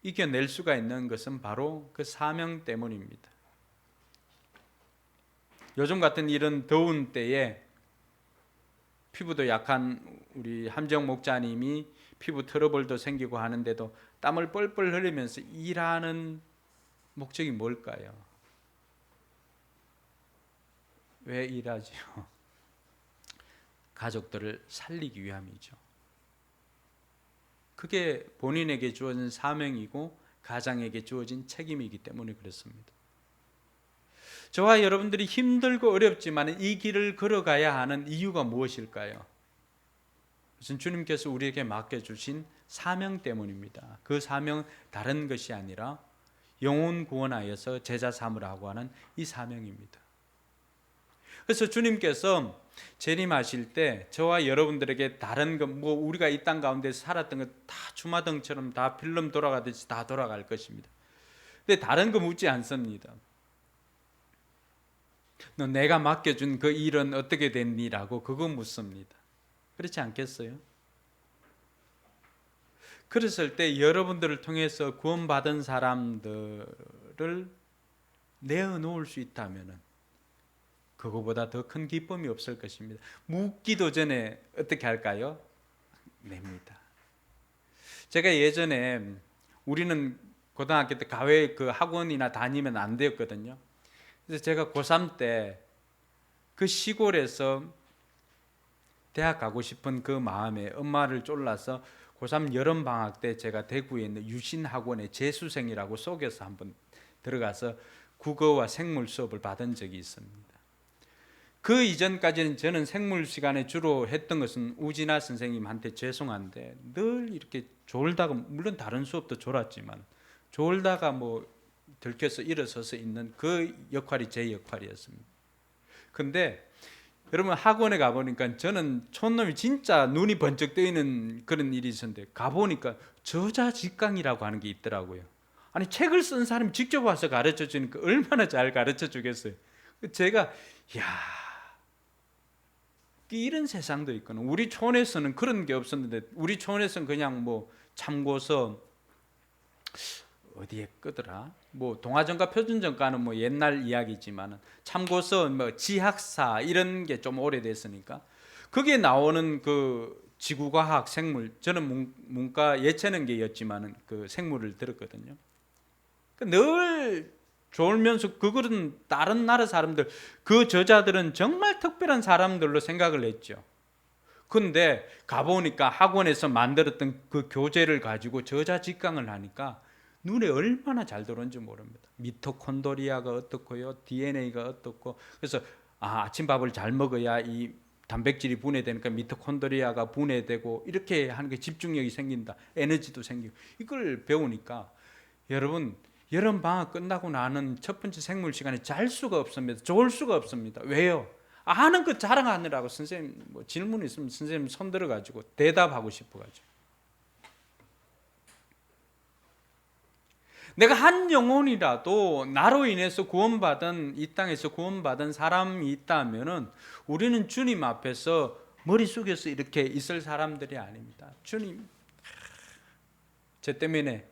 이겨낼 수가 있는 것은 바로 그 사명 때문입니다. 요즘 같은 이런 더운 때에 피부도 약한 우리 함정 목자님이 피부 트러블도 생기고 하는데도 땀을 뻘뻘 흘리면서 일하는 목적이 뭘까요? 왜 일하지요? 가족들을 살리기 위함이죠. 그게 본인에게 주어진 사명이고 가장에게 주어진 책임이기 때문에 그렇습니다. 저와 여러분들이 힘들고 어렵지만 이 길을 걸어가야 하는 이유가 무엇일까요? 그것은 주님께서 우리에게 맡겨주신 사명 때문입니다. 그 사명은 다른 것이 아니라 영혼 구원하여서 제자 삼으라고 하는 이 사명입니다. 그래서 주님께서 재림하실 때 저와 여러분들에게 다른 것, 우리가 이 땅 가운데 살았던 것 다 주마등처럼 다 필름 돌아가듯이 다 돌아갈 것입니다. 근데 다른 거 묻지 않습니다. 너 내가 맡겨준 그 일은 어떻게 됐니라고 그거 묻습니다. 그렇지 않겠어요? 그랬을 때 여러분들을 통해서 구원받은 사람들을 내어놓을 수 있다면 그거보다 더 큰 기쁨이 없을 것입니다. 묻기도 전에 어떻게 할까요? 냅니다. 제가 예전에 우리는 고등학교 때 가외 그 학원이나 다니면 안 되었거든요. 그래서 제가 고3 때 그 시골에서 대학 가고 싶은 그 마음에 엄마를 쫄라서 고3 여름방학 때 제가 대구에 있는 유신학원의 재수생이라고 속여서 한번 들어가서 국어와 생물 수업을 받은 적이 있습니다. 그 이전까지는 저는 생물 시간에 주로 했던 것은 우진아 선생님한테 죄송한데 늘 이렇게 졸다가, 물론 다른 수업도 졸았지만 졸다가 뭐 들켜서 일어서서 있는 그 역할이 제 역할이었습니다. 근데 여러분 학원에 가보니까 저는 촌놈이 진짜 눈이 번쩍 뜨이는 그런 일이 있었는데 가보니까 저자직강이라고 하는 게 있더라고요. 아니 책을 쓴 사람이 직접 와서 가르쳐 주니까 얼마나 잘 가르쳐 주겠어요. 제가 이런 세상도 있구나. 우리 촌에서는 그런 게 없었는데 우리 촌에서는 그냥 뭐 참고서 어디에 끄더라? 뭐 동아전가 표준전가는 뭐 옛날 이야기지만 참고서 뭐 지학사 이런 게 좀 오래됐으니까 거기에 나오는 그 지구과학, 생물, 저는 문과 예체능계였지만 그 생물을 들었거든요. 늘 졸면서 그거는 다른 나라 사람들, 그 저자들은 정말 특별한 사람들로 생각을 했죠. 근데 가보니까 학원에서 만들었던 그 교재를 가지고 저자직강을 하니까 눈에 얼마나 잘 들어오는지 모릅니다. 미토콘드리아가 어떻고요, DNA가 어떻고. 그래서 아침밥을 잘 먹어야 이 단백질이 분해되니까 미토콘드리아가 분해되고 이렇게 하는 게 집중력이 생긴다, 에너지도 생기고. 이걸 배우니까 여러분 여름 방학 끝나고 나는 첫 번째 생물 시간에 잘 수가 없습니다. 좋을 수가 없습니다. 왜요? 아는 거 자랑하느라고 선생님 뭐 질문 있으면 선생님 손 들어가지고 대답하고 싶어가지고. 내가 한 영혼이라도 나로 인해서 구원받은, 이 땅에서 구원받은 사람이 있다면은 우리는 주님 앞에서 머리 숙여서 이렇게 있을 사람들이 아닙니다. 주님, 제 때문에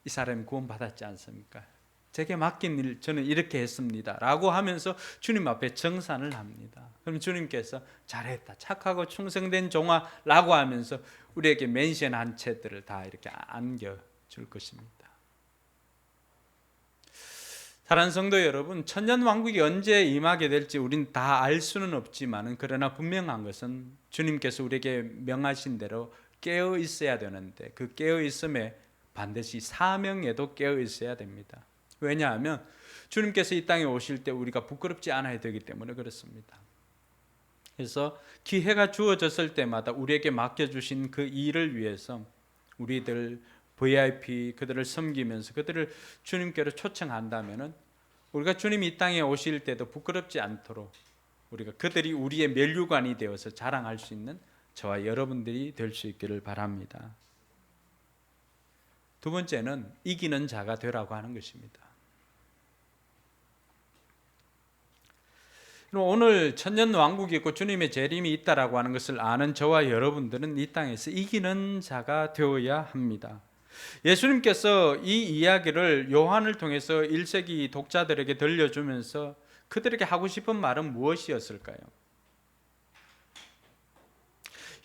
이 사람이 구원받았지 않습니까? 제게 맡긴 일 저는 이렇게 했습니다 라고 하면서 주님 앞에 정산을 합니다. 그럼 주님께서 잘했다, 착하고 충성된 종아 라고 하면서 우리에게 멘션한 채들을 다 이렇게 안겨줄 것입니다. 사랑하는 성도 여러분, 천년왕국이 언제 임하게 될지 우린 다 알 수는 없지만 그러나 분명한 것은 주님께서 우리에게 명하신 대로 깨어 있어야 되는데 그 깨어 있음에 반드시 사명에도 깨어 있어야 됩니다. 왜냐하면 주님께서 이 땅에 오실 때 우리가 부끄럽지 않아야 되기 때문에 그렇습니다. 그래서 기회가 주어졌을 때마다 우리에게 맡겨주신 그 일을 위해서 우리들 VIP 그들을 섬기면서 그들을 주님께로 초청한다면 우리가 주님이 이 땅에 오실 때도 부끄럽지 않도록 우리가 그들이 우리의 면류관이 되어서 자랑할 수 있는 저와 여러분들이 될 수 있기를 바랍니다. 두 번째는 이기는 자가 되라고 하는 것입니다. 오늘 천년왕국이 있고 주님의 재림이 있다라고 하는 것을 아는 저와 여러분들은 이 땅에서 이기는 자가 되어야 합니다. 예수님께서 이 이야기를 요한을 통해서 1세기 독자들에게 들려주면서 그들에게 하고 싶은 말은 무엇이었을까요?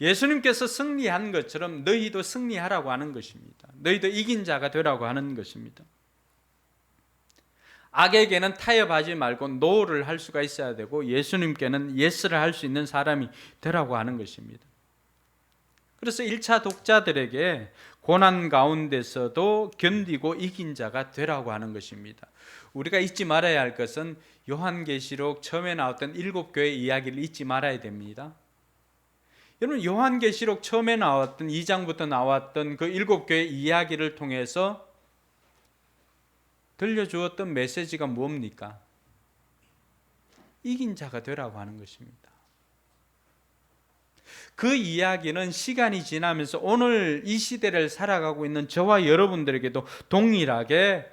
예수님께서 승리한 것처럼 너희도 승리하라고 하는 것입니다. 너희도 이긴 자가 되라고 하는 것입니다. 악에게는 타협하지 말고 노를 할 수가 있어야 되고 예수님께는 예스를 할 수 있는 사람이 되라고 하는 것입니다. 그래서 1차 독자들에게 고난 가운데서도 견디고 이긴 자가 되라고 하는 것입니다. 우리가 잊지 말아야 할 것은 요한계시록 처음에 나왔던 7교회 이야기를 잊지 말아야 됩니다. 여러분 요한계시록 처음에 나왔던 2장부터 나왔던 그 7교회 이야기를 통해서 들려주었던 메시지가 뭡니까? 이긴 자가 되라고 하는 것입니다. 그 이야기는 시간이 지나면서 오늘 이 시대를 살아가고 있는 저와 여러분들에게도 동일하게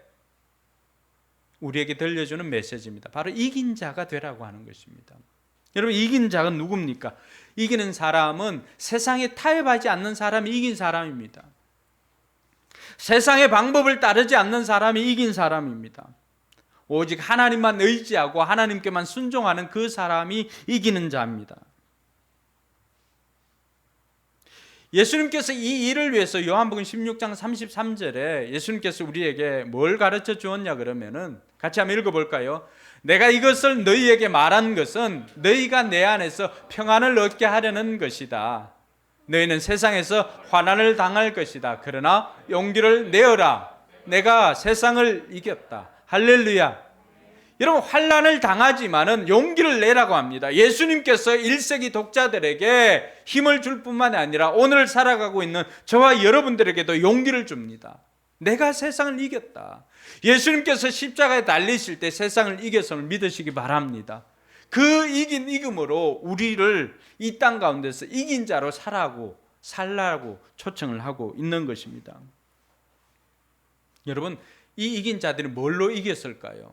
우리에게 들려주는 메시지입니다. 바로 이긴 자가 되라고 하는 것입니다. 여러분, 이긴 자가 누굽니까? 이기는 사람은 세상에 타협하지 않는 사람이 이긴 사람입니다. 세상의 방법을 따르지 않는 사람이 이긴 사람입니다. 오직 하나님만 의지하고 하나님께만 순종하는 그 사람이 이기는 자입니다. 예수님께서 이 일을 위해서 요한복음 16장 33절에 예수님께서 우리에게 뭘 가르쳐 주었냐 그러면은 같이 한번 읽어볼까요? 내가 이것을 너희에게 말한 것은 너희가 내 안에서 평안을 얻게 하려는 것이다. 너희는 세상에서 환난을 당할 것이다. 그러나 용기를 내어라. 내가 세상을 이겼다. 할렐루야. 여러분, 환난을 당하지만은 용기를 내라고 합니다. 예수님께서 1세기 독자들에게 힘을 줄 뿐만 아니라 오늘 살아가고 있는 저와 여러분들에게도 용기를 줍니다. 내가 세상을 이겼다. 예수님께서 십자가에 달리실 때 세상을 이겼음을 믿으시기 바랍니다. 그 이김으로 우리를 이 땅 가운데서 이긴 자로 살라고 초청을 하고 있는 것입니다. 여러분, 이 이긴 자들이 뭘로 이겼을까요?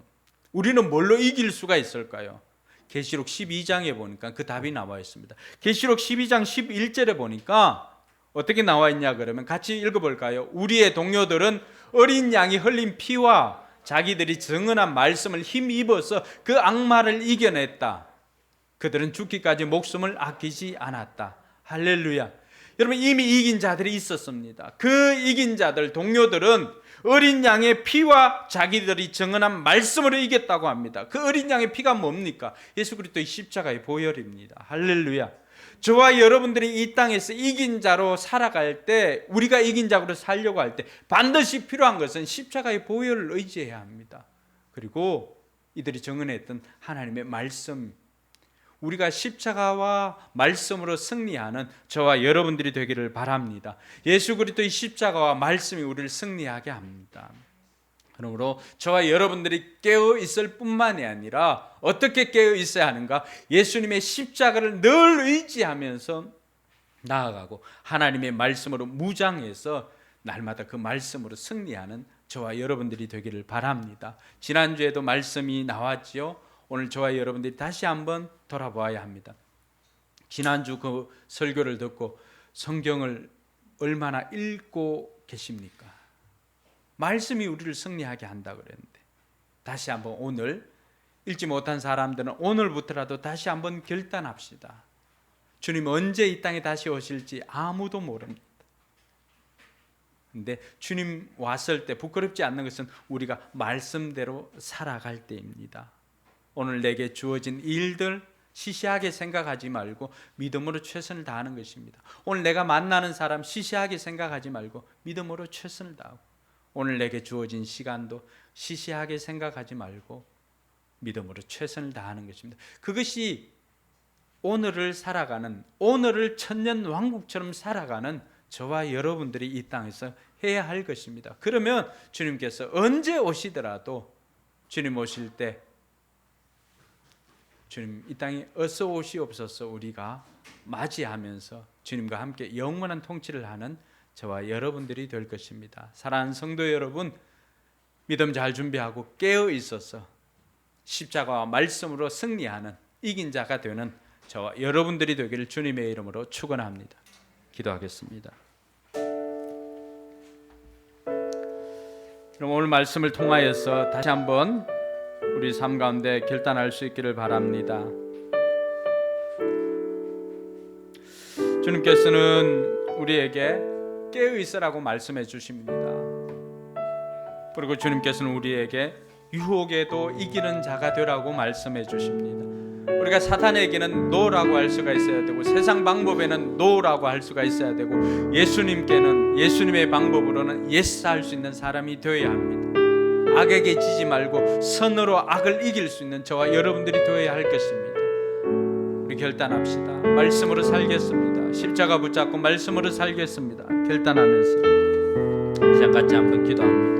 우리는 뭘로 이길 수가 있을까요? 계시록 12장에 보니까 그 답이 나와 있습니다. 계시록 12장 11절에 보니까 어떻게 나와 있냐 그러면 같이 읽어볼까요? 우리의 동료들은 어린 양이 흘린 피와 자기들이 증언한 말씀을 힘입어서 그 악마를 이겨냈다. 그들은 죽기까지 목숨을 아끼지 않았다. 할렐루야. 여러분, 이미 이긴 자들이 있었습니다. 그 이긴 자들, 동료들은 어린 양의 피와 자기들이 증언한 말씀으로 이겼다고 합니다. 그 어린 양의 피가 뭡니까? 예수 그리스도의 십자가의 보혈입니다. 할렐루야. 저와 여러분들이 이 땅에서 이긴 자로 살아갈 때, 우리가 이긴 자로 살려고 할 때 반드시 필요한 것은 십자가의 보혈을 의지해야 합니다. 그리고 이들이 증언했던 하나님의 말씀, 우리가 십자가와 말씀으로 승리하는 저와 여러분들이 되기를 바랍니다. 예수 그리스도의 십자가와 말씀이 우리를 승리하게 합니다. 그러므로 저와 여러분들이 깨어 있을 뿐만이 아니라 어떻게 깨어 있어야 하는가? 예수님의 십자가를 늘 의지하면서 나아가고 하나님의 말씀으로 무장해서 날마다 그 말씀으로 승리하는 저와 여러분들이 되기를 바랍니다. 지난주에도 말씀이 나왔지요. 오늘 저와 여러분들이 다시 한번 돌아보아야 합니다. 지난주 그 설교를 듣고 성경을 얼마나 읽고 계십니까? 말씀이 우리를 승리하게 한다 그랬는데 다시 한번 오늘 읽지 못한 사람들은 오늘부터라도 다시 한번 결단합시다. 주님 언제 이 땅에 다시 오실지 아무도 모릅니다. 근데 주님 왔을 때 부끄럽지 않는 것은 우리가 말씀대로 살아갈 때입니다. 오늘 내게 주어진 일들 시시하게 생각하지 말고 믿음으로 최선을 다하는 것입니다. 오늘 내가 만나는 사람 시시하게 생각하지 말고 믿음으로 최선을 다하고 오늘 내게 주어진 시간도 시시하게 생각하지 말고 믿음으로 최선을 다하는 것입니다. 그것이 오늘을 살아가는, 오늘을 천년 왕국처럼 살아가는 저와 여러분들이 이 땅에서 해야 할 것입니다. 그러면 주님께서 언제 오시더라도 주님 오실 때 주님 이 땅에 어서 오시옵소서 우리가 맞이하면서 주님과 함께 영원한 통치를 하는 저와 여러분들이 될 것입니다. 사랑하는 성도 여러분, 믿음 잘 준비하고 깨어 있어서 십자가와 말씀으로 승리하는 이긴 자가 되는 저와 여러분들이 되기를 주님의 이름으로 축원합니다. 기도하겠습니다. 그럼 오늘 말씀을 통하여서 다시 한번 우리 삶 가운데 결단할 수 있기를 바랍니다. 주님께서는 우리에게 깨어 있으라고 말씀해 주십니다. 그리고 주님께서는 우리에게 유혹에도 이기는 자가 되라고 말씀해 주십니다. 우리가 사탄에게는 노라고 할 수가 있어야 되고 세상 방법에는 노라고 할 수가 있어야 되고 예수님께는 예수님의 방법으로는 예스 할 수 있는 사람이 되어야 합니다. 악에게 지지 말고 선으로 악을 이길 수 있는 저와 여러분들이 되어야 할 것입니다. 우리 결단합시다. 말씀으로 살겠습니다. 십자가 붙잡고 말씀으로 살겠습니다. 결단하면서 시작 같이 한번 기도합니다.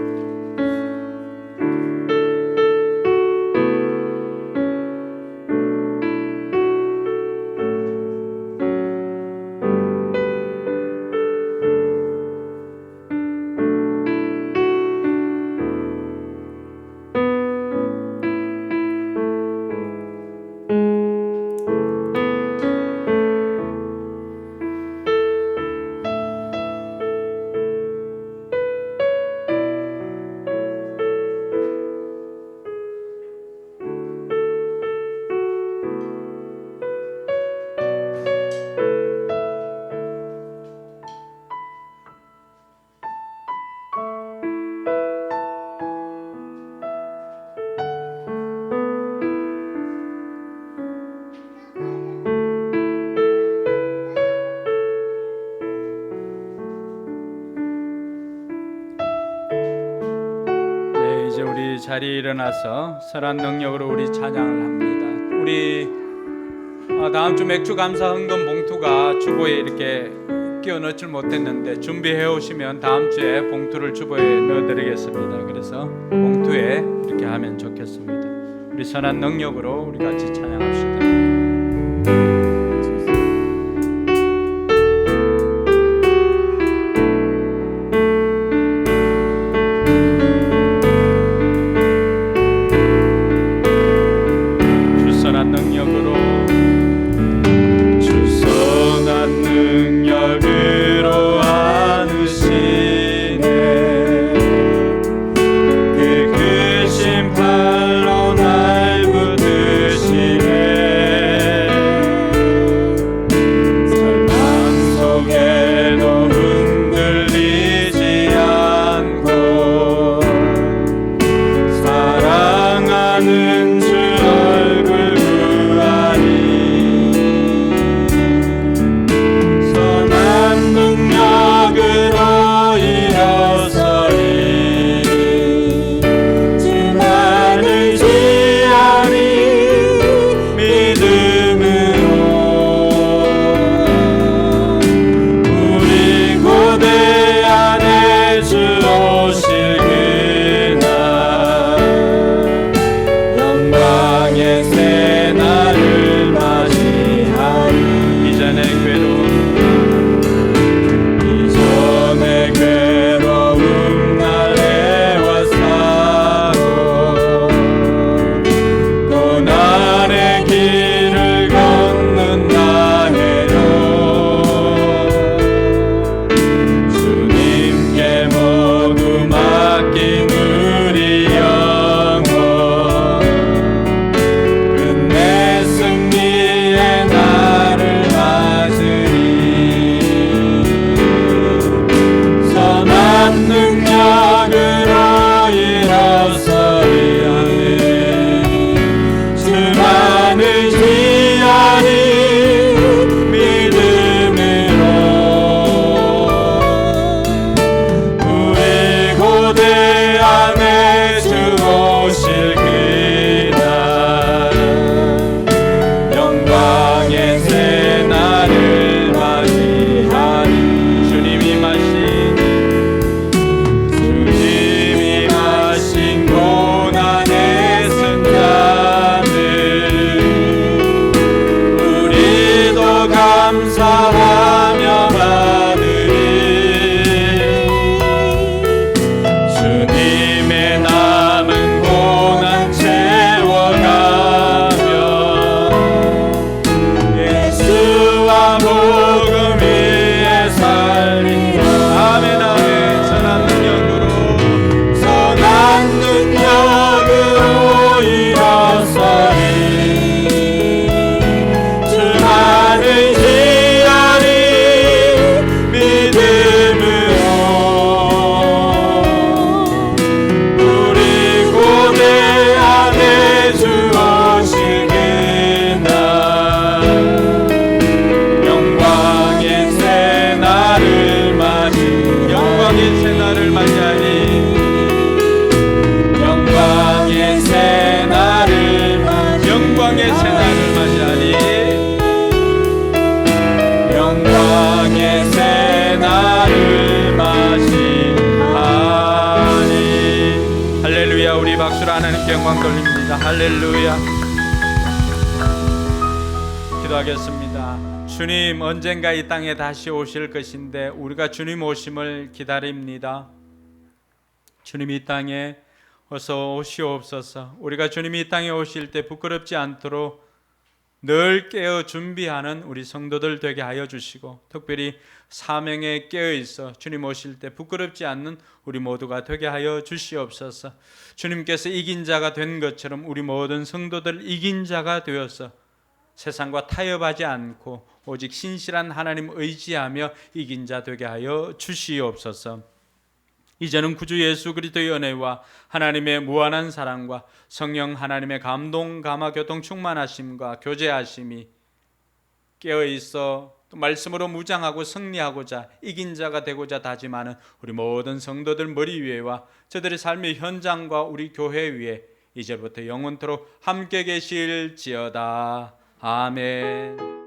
자리에 일어나서 선한 능력으로 우리 찬양을 합니다. 우리 다음 주 맥주 감사 헌금 봉투가 주보에 이렇게 끼워 넣질 못했는데 준비해 오시면 다음 주에 봉투를 주보에 넣어드리겠습니다. 그래서 봉투에 이렇게 하면 좋겠습니다. 우리 선한 능력으로 우리 같이 찬양합시다. 영광 돌립니다. 할렐루야. 기도하겠습니다. 주님 언젠가 이 땅에 다시 오실 것인데 우리가 주님 오심을 기다립니다. 주님 이 땅에 어서 오시옵소서. 우리가 주님이 이 땅에 오실 때 부끄럽지 않도록 늘 깨어 준비하는 우리 성도들 되게 하여 주시고, 특별히 사명에 깨어 있어 주님 오실 때 부끄럽지 않는 우리 모두가 되게 하여 주시옵소서. 주님께서 이긴 자가 된 것처럼 우리 모든 성도들 이긴 자가 되어서 세상과 타협하지 않고 오직 신실한 하나님 의지하며 이긴 자 되게 하여 주시옵소서. 이제는 구주 예수 그리스도의 은혜와 하나님의 무한한 사랑과 성령 하나님의 감동 감화 교통 충만하심과 교제하심이 깨어있어 또 말씀으로 무장하고 승리하고자 이긴 자가 되고자 다짐하는 우리 모든 성도들 머리 위에와 저들의 삶의 현장과 우리 교회 위에 이제부터 영원토록 함께 계실지어다. 아멘.